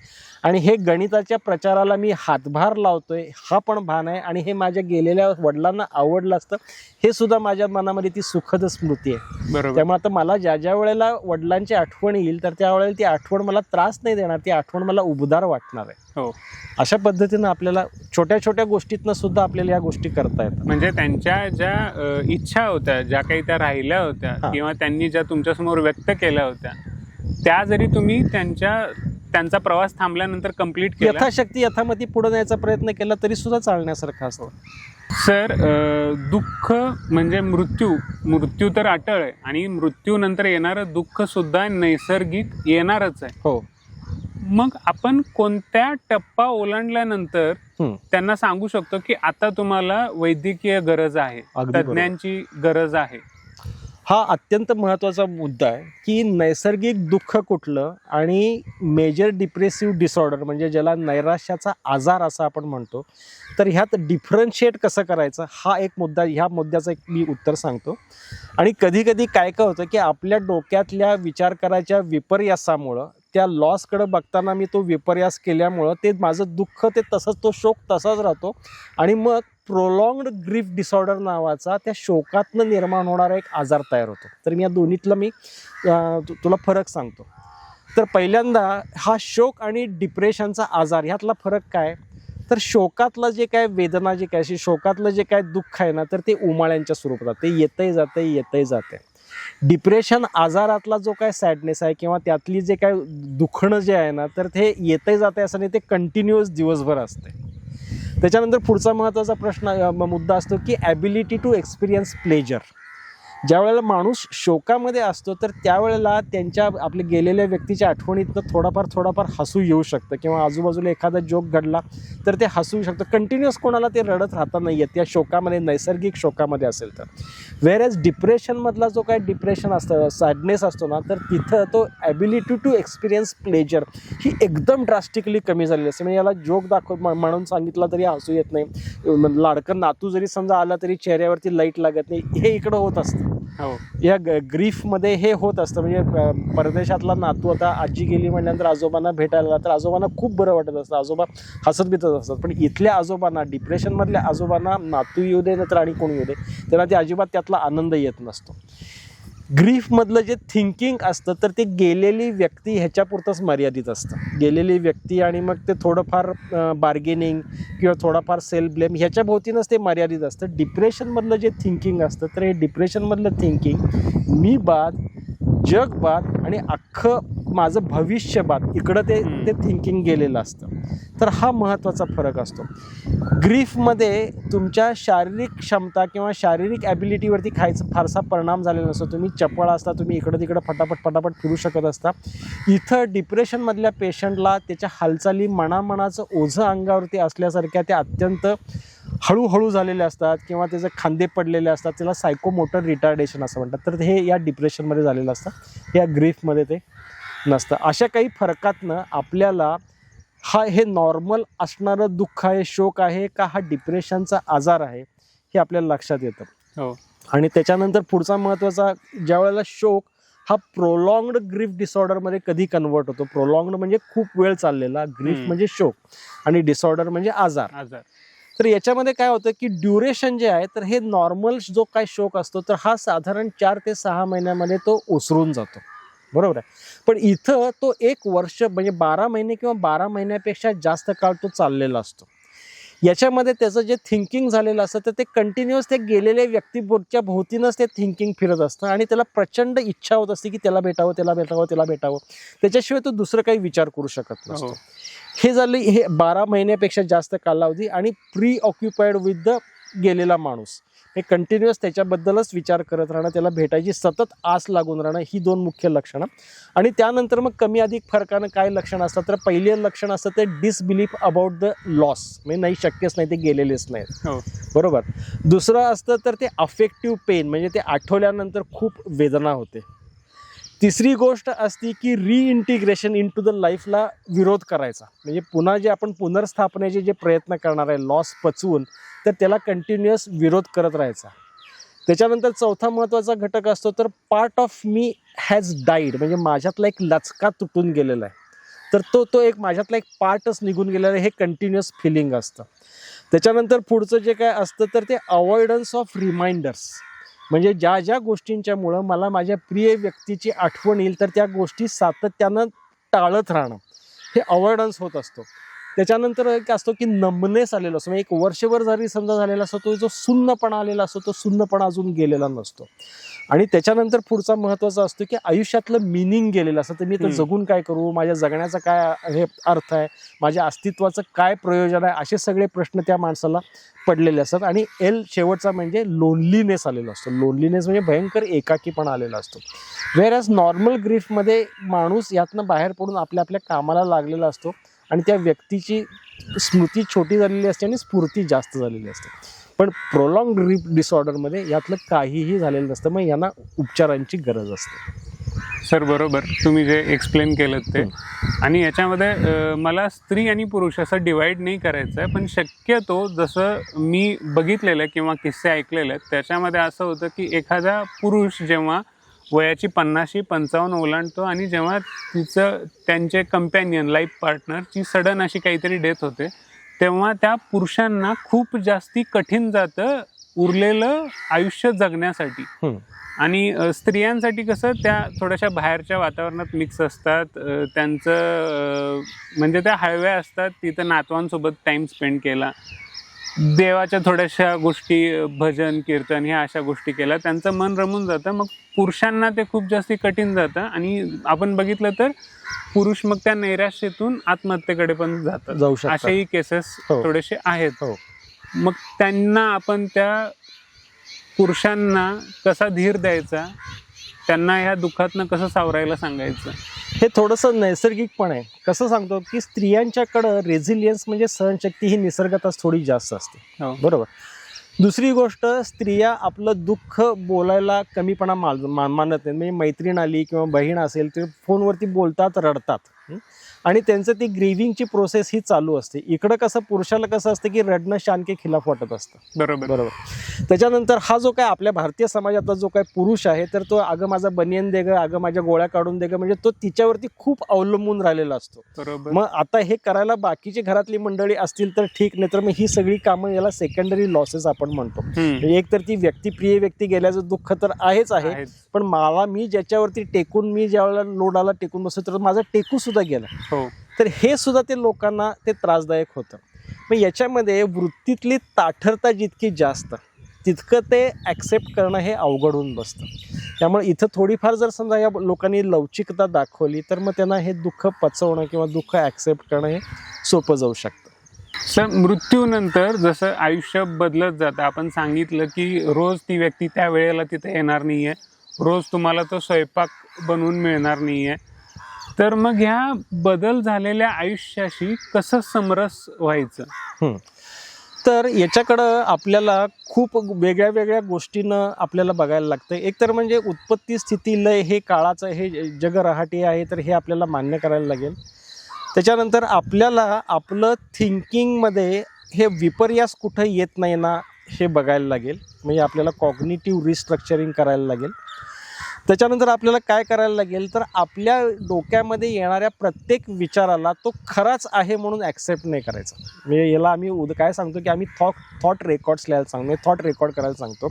Speaker 1: आणि हे गणिताच्या प्रचाराला मी हातभार लावतोय हा पण भान आहे, आणि हे माझ्या गेलेल्या वडिलांना आवडलं असतं हे सुद्धा माझ्या मनामध्ये ती सुखद स्मृती आहे.
Speaker 2: बरोबर.
Speaker 1: त्यामुळे आता मला ज्या ज्या वेळेला वडिलांची आठवण येईल तर त्यावेळेला ती आठवण मला त्रास नाही देणार, ती आठवण मला उबदार वाटणार आहे.
Speaker 2: हो.
Speaker 1: अशा पद्धतीनं आपल्याला छोट्या छोट्या गोष्टीतनं सुद्धा आपल्याला या गोष्टी करता येतात.
Speaker 2: म्हणजे त्यांच्या ज्या इच्छा होत्या, ज्या काही त्या राहिल्या होत्या
Speaker 1: हा.
Speaker 2: किंवा त्यांनी ज्या तुमच्यासमोर व्यक्त केल्या होत्या, त्या जरी तुम्ही त्यांचा प्रवास थांबल्यानंतर कंप्लीट केला,
Speaker 1: यथाशक्ती यथामती पुढे न्यायचा प्रयत्न केला तरी सुद्धा चालण्यासारखं असतं.
Speaker 2: सर, दुःख म्हणजे मृत्यू तर अटळ आहे, आणि मृत्यूनंतर येणारं दुःख सुद्धा नैसर्गिक येणारच आहे.
Speaker 1: हो.
Speaker 2: मग आपण कोणत्या टप्पा ओलांडल्यानंतर त्यांना सांगू शकतो की आता तुम्हाला वैद्यकीय गरज आहे,
Speaker 1: अगदी बरोबर.
Speaker 2: तज्ज्ञांची गरज आहे?
Speaker 1: हा अत्यंत महत्त्वाचा मुद्दा आहे की नैसर्गिक दुःख कुठलं आणि मेजर डिप्रेसिव्ह डिसऑर्डर म्हणजे ज्याला नैराश्याचा आजार असं आपण म्हणतो, तर ह्यात डिफरन्शिएट कसं करायचं हा एक मुद्दा, ह्या मुद्द्याचं एक मी उत्तर सांगतो. आणि कधी कधी काय काय होतं की आपल्या डोक्यातल्या विचार करायच्या विपर्यासामुळं, त्या लॉसकडे बघताना मी तो विपर्यास केल्यामुळं ते माझं दुःख ते तसंच, तो शोक तसाच राहतो, आणि मग प्रोलॉंग्ड ग्रीफ डिसऑर्डर नावाचा त्या शोकातनं निर्माण होणारा एक आजार तयार होतो. तर मी या दोन्हीतलं मी तुला फरक सांगतो. तर पहिल्यांदा हा शोक आणि डिप्रेशनचा आजार ह्यातला फरक काय, तर शोकातलं जे काय वेदना, जे काय शोकातलं जे काय दुःख आहे ना, तर ते उमाळ्यांच्या स्वरूपात ते येतंय जाते. डिप्रेशन आजारातला जो काय सॅडनेस आहे किंवा त्यातली जे काय दुखणं जे आहे ना, तर ते येतंय जाते असं नाही, ते कंटिन्युअस दिवसभर असते. त्याच्यानंतर पुढचा महत्त्वाचा मुद्दा असतो की ॲबिलिटी टू एक्सपिरियन्स प्लेजर. ज्या वेळेला माणूस शोकामध्ये असतो तर त्यावेळेला त्यांच्या आपल्या गेलेल्या व्यक्तीच्या आठवणीतनं थोडाफार हसू येऊ शकतं, किंवा आजूबाजूला एखादा जोक घडला तर ते हसू येऊ शकतं. कंटिन्युअस कोणाला ते रडत राहता नाही येत त्या शोकामध्ये, नैसर्गिक शोकामध्ये असेल तर. व्हेअरएज डिप्रेशनमधला जो काय डिप्रेशन असतं, सॅडनेस असतो ना, तर तिथं तो ॲबिलिटी टू एक्सपिरियन्स प्लेजर ही एकदम ड्रास्टिकली कमी झालेली असते. म्हणजे याला जोक म्हणून सांगितला तरी हसू येत नाही, लाडकं नातू जरी समजा आला तरी चेहऱ्यावरती लाईट लागत नाही, हे इकडं होत असतं.
Speaker 2: हो.
Speaker 1: या ग्रीफमध्ये हे होत असतं. म्हणजे परदेशातला नातू आता आजी गेली म्हटल्यानंतर आजोबांना भेटायला, तर आजोबांना खूप बरं वाटत असतं, आजोबा हसत बितत असतात. पण इथल्या आजोबांना, डिप्रेशनमधल्या आजोबांना नातू येऊ दे तर आणि कोणी येऊ दे, त्यांना ते अजिबात त्यातला आनंद येत नसतो. ग्रीफमधलं जे थिंकिंग असतं तर ते गेलेली व्यक्ती ह्याच्यापुरतंच मर्यादित असतं. गेलेली व्यक्ती आणि मग ते थोडंफार बार्गेनिंग किंवा थोडाफार सेल्फ ब्लेम ह्याच्या भोवतीनंच ते मर्यादित असतं. डिप्रेशनमधलं जे थिंकिंग असतं तर हे डिप्रेशनमधलं थिंकिंग मी बाद, जग बाद आणि अख्खं माझं भविष्य बाद, इकडं ते थिंकिंग गेलेलं असतं. तर हा महत्त्वाचा फरक असतो. ग्रीफमध्ये तुमच्या शारीरिक क्षमता किंवा शारीरिक ॲबिलिटीवरती फारसा परिणाम झालेला नसतो. तुम्ही चपळ असता, तुम्ही इकडं तिकडं फटाफट फिरू शकत असता. इथं डिप्रेशनमधल्या पेशंटला त्याच्या हालचाली मनाचं ओझं अंगावरती असल्यासारख्या त्या अत्यंत हळूहळू झालेले असतात, किंवा त्याचे खांदे पडलेले असतात, त्याला सायकोमोटर रिटार्डेशन असं म्हणतात. तर हे या डिप्रेशनमध्ये झालेलं असतं, या ग्रीफमध्ये ते नसतं. अशा काही फरकातनं आपल्याला हे नॉर्मल असणारं दुःख आहे, शोक आहे का हा डिप्रेशनचा आजार आहे, हे आपल्याला लक्षात येतं.
Speaker 2: हो.
Speaker 1: आणि त्याच्यानंतर पुढचा महत्त्वाचा, ज्या वेळेला शोक हा प्रोलॉंग्ड ग्रीफ डिसऑर्डरमध्ये कधी कन्वर्ट होतो. प्रोलॉंग्ड म्हणजे खूप वेळ चाललेला, ग्रीफ म्हणजे शोक, आणि डिसऑर्डर म्हणजे आजार. तर याच्यामध्ये काय होतं की ड्युरेशन जे आहे, तर हे नॉर्मल जो काय शोक असतो तर हा साधारण 4 ते 6 महिन्यामध्ये तो ओसरून जातो, बरोबर आहे. पण इथं तो 1 वर्ष म्हणजे 12 महिने किंवा 12 महिन्यापेक्षा जास्त काळ तो चाललेला असतो. याच्यामध्ये त्याचं जे थिंकिंग झालेलं असतं तर ते कंटिन्युअस ते गेलेल्या व्यक्तीच्या भोवतीनंच ते थिंकिंग फिरत असतं, आणि त्याला प्रचंड इच्छा होत असते की त्याला भेटावं. त्याच्याशिवाय तो दुसरं काही विचार करू शकत नसतो. हे झालं हे 12 महिन्यापेक्षा जास्त कालावधी, आणि प्री ऑक्युपाईड विथ द गेलेला माणूस, हे कंटिन्युअस त्याच्याबद्दलच विचार करत राहणं, त्याला भेटायची सतत आस लागून राहणं, ही 2 मुख्य लक्षणं. आणि त्यानंतर मग कमी अधिक फरकानं काय लक्षण असतात, तर पहिले लक्षण असतं ते डिसबिलीफ अबाउट द लॉस, म्हणजे नाही, शक्यच नाही, ते गेलेलेच नाहीत, बरोबर. दुसरं असतं तर ते अफेक्टिव्ह पेन, म्हणजे ते आठवल्यानंतर खूप वेदना होते. तिसरी गोष्ट असती की रिइंटिग्रेशन इन टू द लाईफला विरोध करायचा, म्हणजे पुन्हा जे आपण पुनर्स्थापनेचे जे प्रयत्न करणार आहे लॉस पचवून, तर त्याला कंटिन्युअस विरोध करत राहायचा. त्याच्यानंतर चौथा महत्त्वाचा घटक असतो तर part of me has died, म्हणजे माझ्यातला एक लचका तुटून गेलेला आहे. तर तो एक माझ्यातला एक पार्टच निघून गेलेला आहे, हे कंटिन्युअस फिलिंग असतं. त्याच्यानंतर पुढचं जे काय असतं तर ते अवॉइडन्स ऑफ रिमाइंडर्स, म्हणजे ज्या ज्या गोष्टींच्यामुळं मला माझ्या प्रिय व्यक्तीची आठवण येईल तर त्या गोष्टी सातत्यानं टाळत राहणं, हे अवॉइडन्स होत असतो. त्याच्यानंतर एक असतो की नमनेस आलेला असतो, म्हणजे एक वर्षभर जरी समजा झालेला असतो तो जो सुन्नपणा आलेला असतो तो सुन्नपणा अजून गेलेला नसतो. आणि त्याच्यानंतर पुढचा महत्त्वाचा असतो की आयुष्यातलं मिनिंग गेलेलं असतं. तर मी तर जगून काय करू, माझ्या जगण्याचा काय हे अर्थ आहे, माझ्या अस्तित्वाचं काय प्रयोजन आहे, असे सगळे प्रश्न त्या माणसाला पडलेले असतात. आणि शेवटचा म्हणजे लोनलीनेस आलेला असतो. लोनलीनेस म्हणजे भयंकर एकाकीपणा आलेला असतो. वेअर ॲज नॉर्मल ग्रीफमध्ये माणूस यातनं बाहेर पडून आपल्या आपल्या कामाला लागलेला असतो आणि त्या व्यक्तीची स्मृती छोटी झालेली असते आणि स्फूर्ती जास्त झालेली असते. पण प्रोलॉंग ग्रीफ डिसऑर्डरमध्ये यातलं काहीही झालेलं नसतं, मग यांना उपचारांची गरज असते.
Speaker 2: सर बरोबर, तुम्ही जे एक्सप्लेन केलं ते. आणि याच्यामध्ये मला स्त्री आणि पुरुष असं डिवाईड नाही करायचं आहे, पण शक्यतो जसं मी बघितलेलं किंवा किस्से ऐकलेले आहेत त्याच्यामध्ये असं होतं की एखादा पुरुष जेव्हा वयाची 50-55 ओलांडतो आणि जेव्हा त्यांचे कंपॅनियन लाईफ पार्टनरची सडन अशी काहीतरी डेथ होते, तेव्हा त्या पुरुषांना खूप जास्ती कठीण जातं उरलेलं आयुष्य जगण्यासाठी. आणि स्त्रियांसाठी कसं त्या थोड्याशा बाहेरच्या वातावरणात मिक्स असतात, त्यांचं म्हणजे त्या हळव्या असतात, तिथं नातवांसोबत टाईम स्पेंड केला, देवाच्या थोड्याशा गोष्टी भजन कीर्तन ह्या अशा गोष्टी केल्या, त्यांचं मन रमून जातं. मग पुरुषांना ते खूप जास्ती कठीण जातं आणि आपण बघितलं तर पुरुष मग त्या नैराश्यातून आत्महत्येकडे पण
Speaker 1: जाऊ शकतात.
Speaker 2: असेही केसेस थोडेसे आहेत. मग त्यांना आपण त्या पुरुषांना कसा धीर द्यायचा, त्यांना ह्या दुःखातनं कसं सावरायला सांगायचं,
Speaker 1: हे थोडंसं नैसर्गिक पण आहे. कसं सांगतो की स्त्रियांच्याकडं रेझिलियन्स म्हणजे सहनशक्ती ही निसर्गातच थोडी जास्त असते. बरोबर. दुसरी गोष्ट, स्त्रिया आपलं दुःख बोलायला कमीपणा मानत नाही. म्हणजे मैत्रीण आली किंवा बहीण असेल तर फोनवरती बोलतात, रडतात, आणि त्यांचं ती ग्रीव्हिंगची प्रोसेस ही चालू असते. इकडं कसं पुरुषाला कसं असतं की रडणं शान के खिलाफ वाटत असतं.
Speaker 2: बरोबर.
Speaker 1: त्याच्यानंतर हा जो काय आपल्या भारतीय समाजातला जो काय पुरुष आहे तर तो अगं माझा बनियन दे ग, अगं माझ्या गोळ्या काढून दे ग, म्हणजे तो तिच्यावरती खूप अवलंबून राहिलेला असतो.
Speaker 2: बरोबर.
Speaker 1: मग आता हे करायला बाकीची घरातली मंडळी असतील तर ठीक, नाही तर मग ही सगळी कामं याला सेकंडरी लॉसेस आपण म्हणतो. एक तर ती प्रिय व्यक्ती गेल्याचं दुःख तर आहेच आहे, पण मी ज्याच्यावरती टेकून, मी ज्यावेळेला लोडाला टेकून बसतो तर माझा टेकू सुद्धा गेला. तर हे सुद्धा ते लोकांना ते त्रासदायक होतं. मग याच्यामध्ये वृत्तीतली ताठरता जितकी जास्त तितकं ते ॲक्सेप्ट करणं हे अवघड होऊन बसतं. त्यामुळे इथं थोडीफार जर समजा या लोकांनी लवचिकता दाखवली तर मग त्यांना हे दुःख पचवणं किंवा दुःख ॲक्सेप्ट करणं हे सोपं जाऊ शकतं.
Speaker 2: सर, मृत्यूनंतर जसं आयुष्य बदलत जातं, आपण सांगितलं की रोज ती व्यक्ती त्या वेळेला तिथे येणार नाही आहे, रोज तुम्हाला तो स्वयंपाक बनवून मिळणार नाही आहे, तर मग ह्या बदल झालेल्या आयुष्याशी कसं समरस व्हायचं?
Speaker 1: तर याच्याकडं आपल्याला खूप वेगळ्या वेगळ्या गोष्टींना आपल्याला बघायला लागतं. एक तर म्हणजे उत्पत्ती स्थिती लय हे काळाचं हे जग रहाटी आहे, तर हे आपल्याला मान्य करायला लागेल. त्याच्यानंतर आपल्याला आपलं थिंकिंगमध्ये हे विपर्यास कुठं येत नाही ना हे बघायला लागेल. म्हणजे आपल्याला कॉग्निटिव्ह रिस्ट्रक्चरिंग करायला लागेल. त्याच्यानंतर आपल्याला काय करायला लागेल तर आपल्या डोक्यामध्ये येणाऱ्या प्रत्येक विचाराला तो खराच आहे म्हणून ॲक्सेप्ट नाही करायचा. म्हणजे याला आम्ही काय सांगतो की आम्ही थॉट रेकॉर्ड्स लिहायला सांगतो, म्हणजे थॉट रेकॉर्ड करायला सांगतो.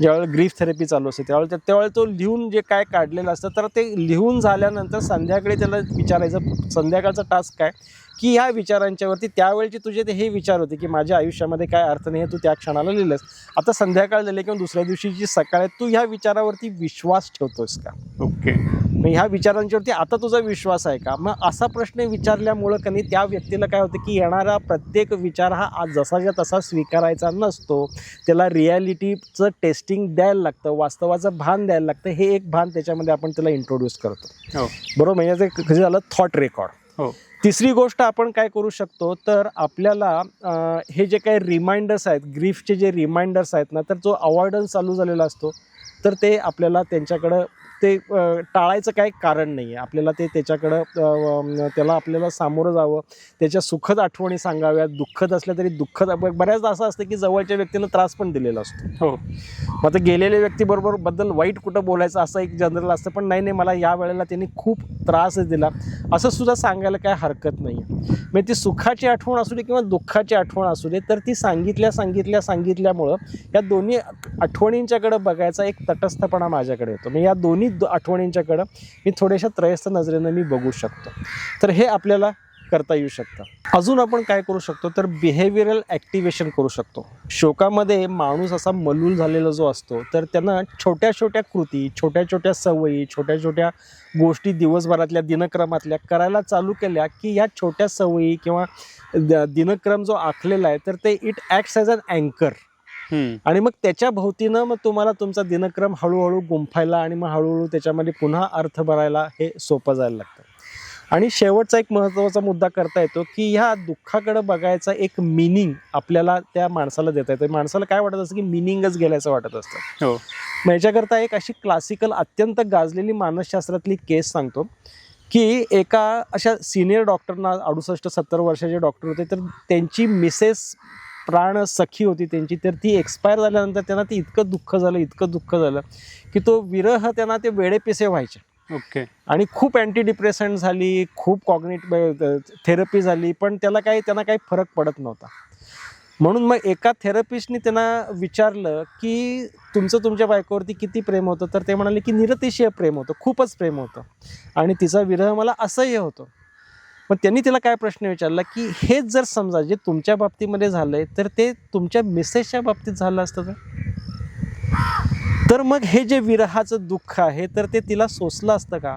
Speaker 1: ज्यावेळेला ग्रीफ थेरपी चालू असते त्यावेळेला तो लिहून जे काय काढलेलं असतं तर ते लिहून झाल्यानंतर संध्याकाळी त्याला विचारायचं. संध्याकाळचा टास्क काय की ह्या विचारांच्यावरती त्यावेळेचे तुझे ते हे विचार होते की माझ्या आयुष्यामध्ये काय अर्थ नाही आहे, तू त्या क्षणाला लिहिलंस. आता संध्याकाळ झाली किंवा दुसऱ्या दिवशीची सकाळ आहे, तू ह्या विचारावरती विश्वास ठेवतोस का?
Speaker 2: ओके.
Speaker 1: मग ह्या विचारांच्यावरती आता तुझा विश्वास आहे का? मग असा प्रश्न विचारल्यामुळं कधी त्या व्यक्तीला काय होतं की येणारा प्रत्येक विचार हा आज जसाच्या तसा स्वीकारायचा नसतो. त्याला रिॲलिटीचं टेस्टिंग द्यायला लागतं, वास्तवाचं भान द्यायला लागतं. हे एक भान त्याच्यामध्ये आपण त्याला इंट्रोड्यूस करतो. बरोबर. म्हणजे ते कसं झालं थॉट रेकॉर्ड. तिसरी गोष्ट आपण काय करू शकतो तर आपल्याला हे जे काही रिमाइंडर्स आहेत, ग्रीफचे जे रिमाइंडर्स आहेत ना, तर जो अवॉइडन्स चालू झालेला असतो तर ते आपल्याला त्यांच्याकडं ते टाळायचं काही कारण नाही आहे. आपल्याला ते त्याच्याकडं त्याला आपल्याला सामोरं जावं, त्याच्या सुखद आठवणी सांगाव्यात. दुःखद असल्या तरी दुःखद, बऱ्याचदा असं असतं की जवळच्या व्यक्तीनं त्रास पण दिलेला असतो.
Speaker 2: हो.
Speaker 1: मग आता गेलेल्या व्यक्तीबरोबर बद्दल वाईट कुठं बोलायचं असं एक जनरल असतं, पण नाही मला या वेळेला त्यांनी खूप त्रास दिला असं सुद्धा सांगायला काय हरकत नाही आहे. म्हणजे ती सुखाची आठवण असू दे किंवा दुःखाची आठवण असू दे, तर ती सांगितल्यामुळं या दोन्ही आठवणींच्याकडं बघायचा एक तटस्थपणा माझ्याकडे येतो. म्हणजे या दोन्ही आठवणींच्याकडं मी थोड्याशा त्रयस्थ नजरेनं मी बघू शकतो. तर हे आपल्याला करता येऊ शकतं. अजून आपण काय करू शकतो, तर बिहेवियरल ॲक्टिवेशन करू शकतो. शोकामध्ये माणूस असा मलूल झालेला जो असतो, तर त्यांना छोट्या छोट्या कृती, छोट्या छोट्या सवयी, छोट्या छोट्या गोष्टी दिवसभरातल्या दिनक्रमातल्या करायला चालू केल्या की या छोट्या सवयी किंवा दिनक्रम जो आखलेला आहे, तर ते इट ॲक्ट्स ॲज अन अँकर. आणि मग त्याच्या भोवतीनं मग तुम्हाला तुमचा दिनक्रम हळूहळू गुंफायला आणि मग हळूहळू त्याच्यामध्ये पुन्हा अर्थ भरायला हे सोपं जायला लागतं. आणि शेवटचा एक महत्त्वाचा मुद्दा करता येतो की ह्या दुःखाकडं बघायचा एक मिनिंग आपल्याला त्या माणसाला देता येतं. माणसाला काय वाटत असतं की मिनिंगच गेल्याचं वाटत असतं.
Speaker 2: हो.
Speaker 1: मग याच्याकरता एक अशी क्लासिकल अत्यंत गाजलेली मानसशास्त्रातली केस सांगतो की एका अशा सिनियर डॉक्टरना 68-70 वर्षाचे डॉक्टर होते, तर त्यांची मिसेस प्राण सखी होती त्यांची, तर ती एक्सपायर झाल्यानंतर त्यांना ते इतकं दुःख झालं की तो विरह त्यांना ते वेडेपिसे व्हायचे.
Speaker 2: ओके.
Speaker 1: आणि खूप अँटी डिप्रेसंट झाली, खूप कॉग्निटिव्ह थेरपी झाली, पण त्यांना काही फरक पडत नव्हता. म्हणून मग एका थेरपिस्टनी त्यांना विचारलं की तुमच्या बायकोवरती किती प्रेम होतं, तर ते म्हणाले की निरतिशय प्रेम होतं, खूपच प्रेम होतं आणि तिचा विरह मला असह्य होतं. मग त्यांनी तिला काय प्रश्न विचारला की हेच जर समजा जे तुमच्या बाबतीमध्ये झालंय, तर ते तुमच्या मिसेसच्या बाबतीत झालं असतं तर मग हे जे विरहाचं दुःख आहे, तर ते तिला सोसलं असतं का,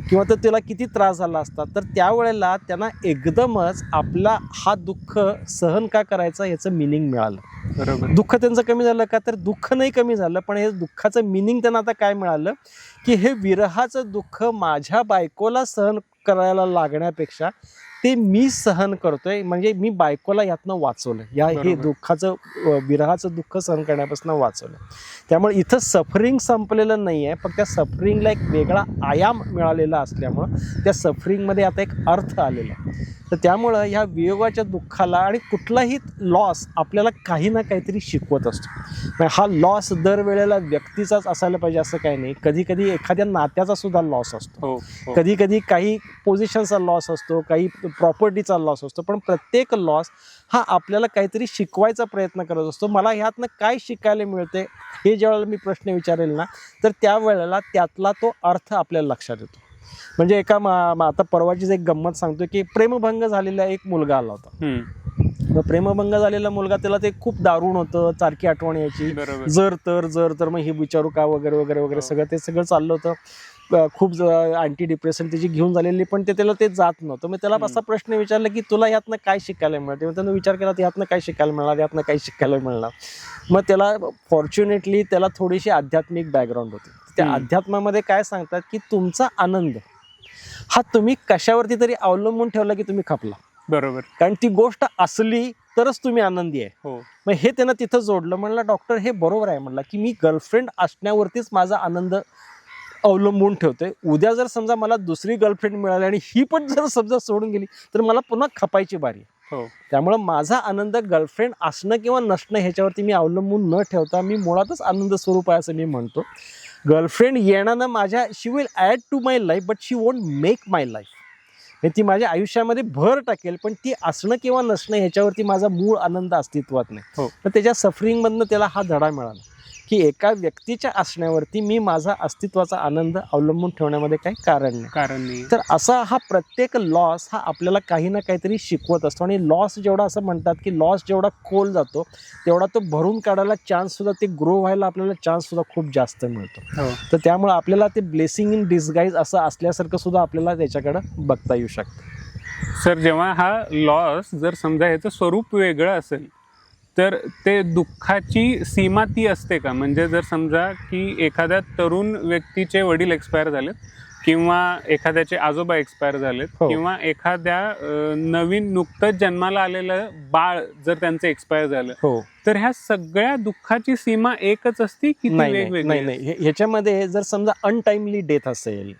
Speaker 1: किंवा तर तिला किती त्रास झाला असता. तर त्यावेळेला त्यांना एकदमच आपला हा दुःख सहन का करायचा याचं मिनिंग मिळालं.
Speaker 2: बरोबर.
Speaker 1: दुःख त्यांचं कमी झालं का, तर दुःख नाही कमी झालं, पण हे दुःखाचं मिनिंग त्यांना आता काय मिळालं की हे विरहाचं दुःख माझ्या बायकोला सहन करायला लागण्यापेक्षा ते मी सहन करतोय, म्हणजे मी बायकोला यातनं वाचवलं, हे दुःखाचं विरहाचं दुःख सहन करण्यापासून वाचवलं. त्यामुळे इथं सफरिंग संपलेलं नाही आहे, फक्त त्या सफरिंगला एक वेगळा आयाम मिळालेला असल्यामुळं त्या सफरिंगमध्ये आता एक अर्थ आलेला आहे. तर त्यामुळं ह्या वियोगाच्या दुःखाला आणि कुठलाही लॉस आपल्याला काही ना काहीतरी शिकवत असतो. हा लॉस दरवेळेला व्यक्तीचाच असायला पाहिजे असं काही नाही. कधी कधी एखाद्या नात्याचा सुद्धा लॉस असतो, कधी कधी काही पोझिशनचा लॉस असतो, काही प्रॉपर्टीचा लॉस असतो, पण प्रत्येक लॉस हा आपल्याला काहीतरी शिकवायचा प्रयत्न करत असतो. मला ह्यातनं काय शिकायला मिळते हे ज्यावेळेला मी प्रश्न विचारेल ना, तर त्यावेळेला त्यातला तो अर्थ आपल्याला लक्षात येतो. म्हणजे आता परवाचीच एक गंमत सांगतो की प्रेमभंग झालेला एक मुलगा आला होता. प्रेमभंग झालेला मुलगा, त्याला ते खूप दारुण होतं, सारखी आठवण यायची, जर तर मग हे विचारू का वगैरे वगैरे वगैरे सगळं चाललं होतं. खूप अँटी डिप्रेशन त्याची घेऊन झालेली, पण त्याला ते जात नव्हतं. मग त्याला असा प्रश्न विचारला की तुला यातनं काय शिकायला मिळतं. मग त्यानं विचार केला यातनं काय शिकायला मिळणार. मग त्याला फॉर्च्युनेटली त्याला थोडीशी आध्यात्मिक बॅकग्राऊंड होती. त्या अध्यात्मामध्ये काय सांगतात की तुमचा आनंद हा तुम्ही कशावरती तरी अवलंबून ठेवला की तुम्ही खपला.
Speaker 2: बरोबर.
Speaker 1: कारण ती गोष्ट असली तरच तुम्ही आनंदी आहे. मग हे त्यानं तिथं जोडलं. म्हणलं डॉक्टर हे बरोबर आहे, म्हणलं की मी गर्लफ्रेंड असण्यावरतीच माझा आनंद अवलंबून ठेवतोय. उद्या जर समजा मला दुसरी गर्लफ्रेंड मिळाली आणि ही पण जर समजा सोडून गेली, तर मला पुन्हा खपायची बारी आहे. त्यामुळं माझा आनंद गर्लफ्रेंड असणं किंवा नसणं ह्याच्यावरती मी अवलंबून न ठेवता मी मुळातच आनंद स्वरूप आहे असं मी म्हणतो. गर्लफ्रेंड येण्यानं माझ्या she will add to my life but she won't make my life. ती माझ्या आयुष्यामध्ये भर टाकेल, पण ती असणं किंवा नसणं ह्याच्यावरती माझा मूळ आनंद अस्तित्वात नाही. तर त्याच्या सफरिंगमधनं त्याला हा धडा मिळाला की एका व्यक्तीच्या असण्यावरती मी माझा अस्तित्वाचा आनंद अवलंबून ठेवण्यामध्ये काही कारण नाही. तर असा हा प्रत्येक लॉस हा आपल्याला काही ना काहीतरी शिकवत असतो. आणि लॉस जेवढा, असं म्हणतात की लॉस जेवढा खोल जातो तेवढा तो भरून काढायला चान्स सुद्धा, ते ग्रो व्हायला आपल्याला चान्स सुद्धा खूप जास्त मिळतो. तर त्यामुळे आपल्याला ते ब्लेसिंग इन डिस्गाईज असं असल्यासारखं सुद्धा आपल्याला त्याच्याकडं बघता येऊ शकतं.
Speaker 2: सर, जेव्हा हा लॉस जर समजा ह्याचं स्वरूप वेगळं असेल, तर ते दुःखाची सीमा ती असते का? म्हणजे जर समजा की एखाद्या तरुण व्यक्तीचे वडील एक्सपायर झाले, किंवा एखाद्याचे आजोबा एक्सपायर झालेत
Speaker 1: हो.
Speaker 2: किंवा एखाद्या नवीन नुकतंच जन्माला आलेलं बाळ जर त्यांचं एक्सपायर झालं,
Speaker 1: हो.
Speaker 2: तर ह्या सगळ्या दुःखाची सीमा एकच असती की ती
Speaker 1: नाही
Speaker 2: वेगवेगळी
Speaker 1: नाही नाही, ह्याच्यामध्ये जर समजा अनटाइमली डेथ असेल,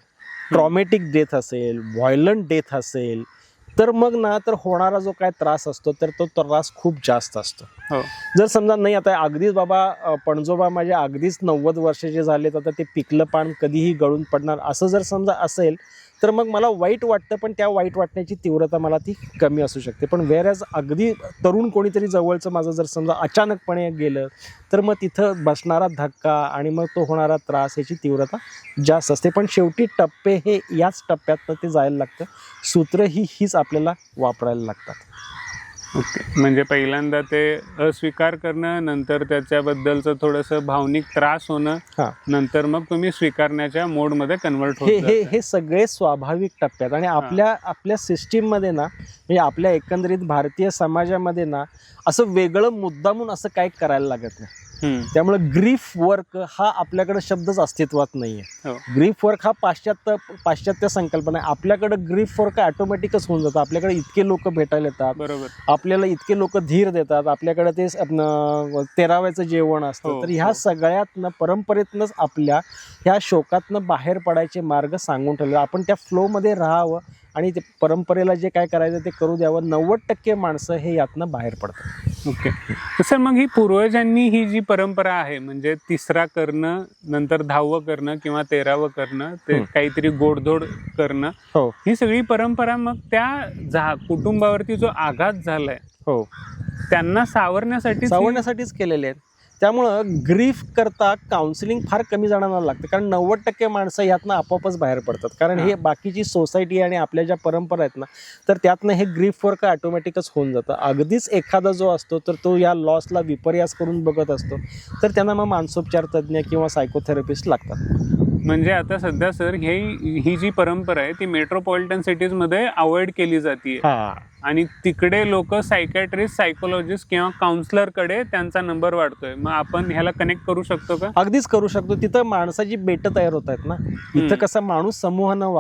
Speaker 1: ट्रॉमॅटिक डेथ असेल, व्हायलंट डेथ असेल, तर मग ना तर होणारा जो काय त्रास असतो तर तो त्रास खूप जास्त असतो.
Speaker 2: हो.
Speaker 1: जर समजा नाही आता अगदीच बाबा पणजोबा माझे अगदीच 90 वर्षाचे झाले तर ते पिकलं पान कधीही गळून पडणार असं जर समजा असेल तर मग मला वाईट वाटतं, पण त्या वाईट वाटण्याची तीव्रता मला ती कमी असू शकते. पण वेरॅज अगदी तरुण कोणीतरी जवळचं माझं जर समजा अचानकपणे गेलं तर मग तिथं बसणारा धक्का आणि मग तो होणारा त्रास याची तीव्रता जास्त असते. पण शेवटी टप्पे हे याच टप्प्यात ते जायला लागतं. सूत्र हीच आपल्याला वापरायला लागतात.
Speaker 2: ओके. म्हणजे पहिल्यांदा ते अस्वीकार करणं, नंतर त्याच्याबद्दलचं थोडंसं भावनिक त्रास होणं,
Speaker 1: हां.
Speaker 2: नंतर मग तुम्ही स्वीकारण्याच्या मोडमध्ये कन्वर्ट
Speaker 1: हे
Speaker 2: होत
Speaker 1: हे
Speaker 2: जाता.
Speaker 1: हे सगळे स्वाभाविक टप्प्यात आणि आपल्या सिस्टीममध्ये ना म्हणजे आपल्या एकंदरीत भारतीय समाजामध्ये ना असं वेगळं मुद्दामून असं काही करायला लागत नाही. त्यामुळे ग्रीफ वर्क हा आपल्याकडे शब्दच अस्तित्वात नाहीये.
Speaker 2: हो.
Speaker 1: ग्रीफ वर्क हा पाश्चात्य संकल्पना आहे. आपल्याकडे ग्रीफ वर्क ऑटोमॅटिकच होऊन जातं. आपल्याकडे इतके लोक भेटायला येतात,
Speaker 2: बरोबर.
Speaker 1: आपल्याला इतके लोक धीर देतात, आपल्याकडे ते 13व्याचं जेवण असतं.
Speaker 2: हो,
Speaker 1: तर ह्या
Speaker 2: हो.
Speaker 1: सगळ्यातनं परंपरेतनंच आपल्या ह्या शोकातनं बाहेर पडायचे मार्ग सांगून ठेवले. आपण त्या फ्लोमध्ये राहावं आणि ते परंपरेला जे काय करायचं ते करू द्यावं. 90% माणसं हे यातनं बाहेर पडतात.
Speaker 2: ओके. सर, मग ही पूर्वजांनी ही जी परंपरा आहे म्हणजे 3रा करणं, नंतर 10वं करणं किंवा 13वं करणं, ते काहीतरी गोडधोड करणं,
Speaker 1: हो
Speaker 2: ही सगळी परंपरा मग त्या कुटुंबावरती जो आघात झालाय
Speaker 1: हो
Speaker 2: त्यांना सावरण्यासाठीच
Speaker 1: केलेले आहेत. त्यामुळं ग्रीफ करता काउन्सिलिंग फार कमी जणांना लागतं, कारण 90% माणसं यातनं आपोआपच बाहेर पडतात. कारण हे बाकीची सोसायटी आणि आपल्या ज्या परंपरा आहेत ना तर त्यातनं हे ग्रीफ वर्क ऑटोमॅटिकच होऊन जातं. अगदीच एखादा जो असतो तर तो या लॉसला विपर्यास करून बघत असतो, तर त्यांना मग मानसोपचार तज्ज्ञ किंवा सायकोथेरपिस्ट लागतात.
Speaker 2: म्हणजे आता सध्या सर ही जी परंपरा आहे ती मेट्रोपॉलिटन सिटीजमध्ये अवॉइड केली जाते आणि तिकडे लोक सायकॅट्रिस्ट, सायकोलॉजिस्ट किंवा काउन्सलरकडे त्यांचा नंबर वाढतोय. मग आपण ह्याला कनेक्ट करू शकतो का?
Speaker 1: अगदीच करू शकतो. तिथं माणसाची बेटं तयार होत आहेत ना. इथं कसा माणूस समूहानं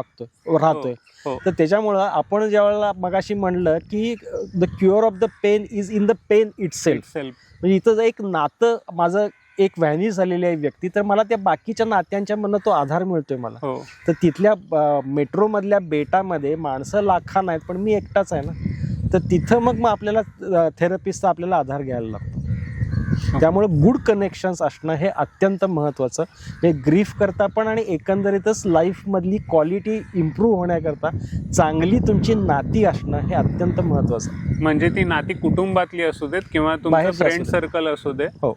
Speaker 1: राहतोय.
Speaker 2: हो.
Speaker 1: तर त्याच्यामुळं आपण ज्यावेळेला मगाशी म्हणलं की the cure of the pain is in the pain itself, म्हणजे इथं जर एक नातं माझं एक व्हॅनिश झालेली आहे व्यक्ती, तर मला त्या बाकीच्या नात्यांच्या मधनं तो आधार मिळतोय मला. तर तिथल्या मेट्रोमधल्या बेटामध्ये माणसं लाखा नाहीत, पण मी एकटाच आहे ना. तर तिथं मग आपल्याला थेरपिस्टचा आपल्याला आधार घ्यायला लागतो. त्यामुळे गुड कनेक्शन्स असणं हे अत्यंत महत्त्वाचं. हे ग्रीफ करता पण आणि एकंदरीतच लाईफमधली क्वालिटी इम्प्रूव्ह होण्याकरता चांगली तुमची नाती असणं हे अत्यंत महत्त्वाचं.
Speaker 2: म्हणजे ती नाती कुटुंबातली असू देत किंवा तुमचं फ्रेंड सर्कल असू दे,
Speaker 1: हो,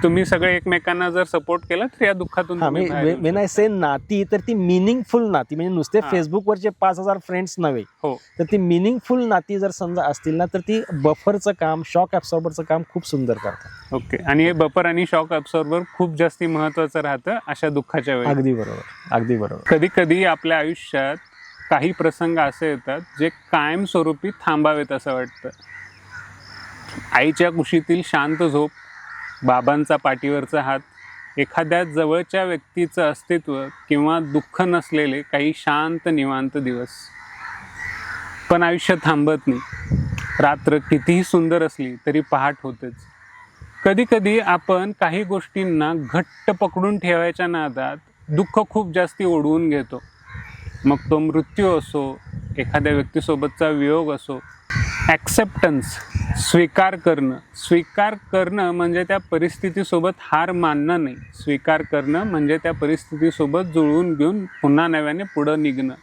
Speaker 2: तुम्ही सगळे एकमेकांना जर सपोर्ट केला तर या दुःखातून
Speaker 1: वेन आय से नाती, तर ती मिनिंगफुल नाती, म्हणजे नुसते फेसबुकवरचे 5000 फ्रेंड्स नव्हे. तर ती मिनिंगफुल नाती जर समजा असतील ना तर ती बफरचं काम, शॉक ॲब्सॉर्बरचं काम खूप सुंदर करतात.
Speaker 2: ओके. आणि हे बफर आणि शॉक ॲब्सॉर्बर खूप जास्ती महत्त्वाचं राहतं अशा दुःखाच्या वेळी.
Speaker 1: अगदी बरोबर, अगदी बरोबर.
Speaker 2: कधी कधी आपल्या आयुष्यात काही प्रसंग असे येतात जे कायमस्वरूपी थांबावेत असं वाटतं. आईच्या कुशीतील शांत झोप, बाबांचा पाठीवरचा हात, एखाद्या जवळच्या व्यक्तीचं अस्तित्व किंवा दुःख नसलेले काही शांत निवांत दिवस. पण आयुष्य थांबत नाही. रात्र कितीही सुंदर असली तरी पहाट होतेच. कधी कधी आपण काही गोष्टींना घट्ट पकडून ठेवायच्या नादात दुःख खूप जास्ती ओढवून घेतो. मग तो मृत्यू असो, एखाद्या व्यक्तीसोबतचा वियोग असो. ॲक्सेप्टन्स, स्वीकार करणं म्हणजे त्या परिस्थितीसोबत हार मानणं नाही. स्वीकार करणं म्हणजे त्या परिस्थितीसोबत जुळवून घेऊन पुन्हा नव्याने पुढं निघणं.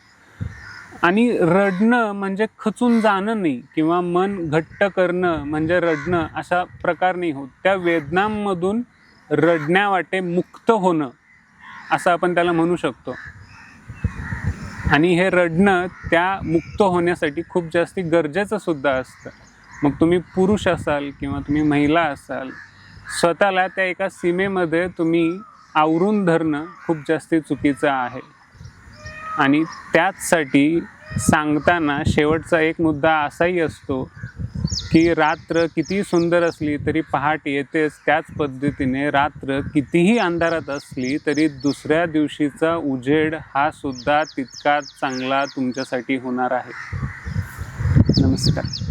Speaker 2: आणि रडणं म्हणजे खचून जाणं नाही किंवा मन घट्ट करणं म्हणजे रडणं असा प्रकार नाही होत. त्या वेदनांमधून रडण्यावाटे मुक्त होणं असं आपण त्याला म्हणू शकतो. आणि हे रडणं त्या मुक्त होण्यासाठी खूप जास्ती गरजेचं सुद्धा असतं. मग तुम्ही पुरुष असाल किंवा तुम्ही महिला असाल, स्वतःला त्या एका सीमेमध्ये तुम्ही आवरून धरणं खूप जास्ती चुकीचं आहे. आणि त्याचसाठी सांगताना शेवटचा एक मुद्दा असाही असतो की रात्र किती सुंदर असली तरी पहाट येतेच, त्याच पद्धतीने रात्र कितीही अंधारात असली तरी दुसऱ्या दिवशीचा उजेड हा सुद्धा तितकाच चांगला तुमच्यासाठी होणार आहे. नमस्कार.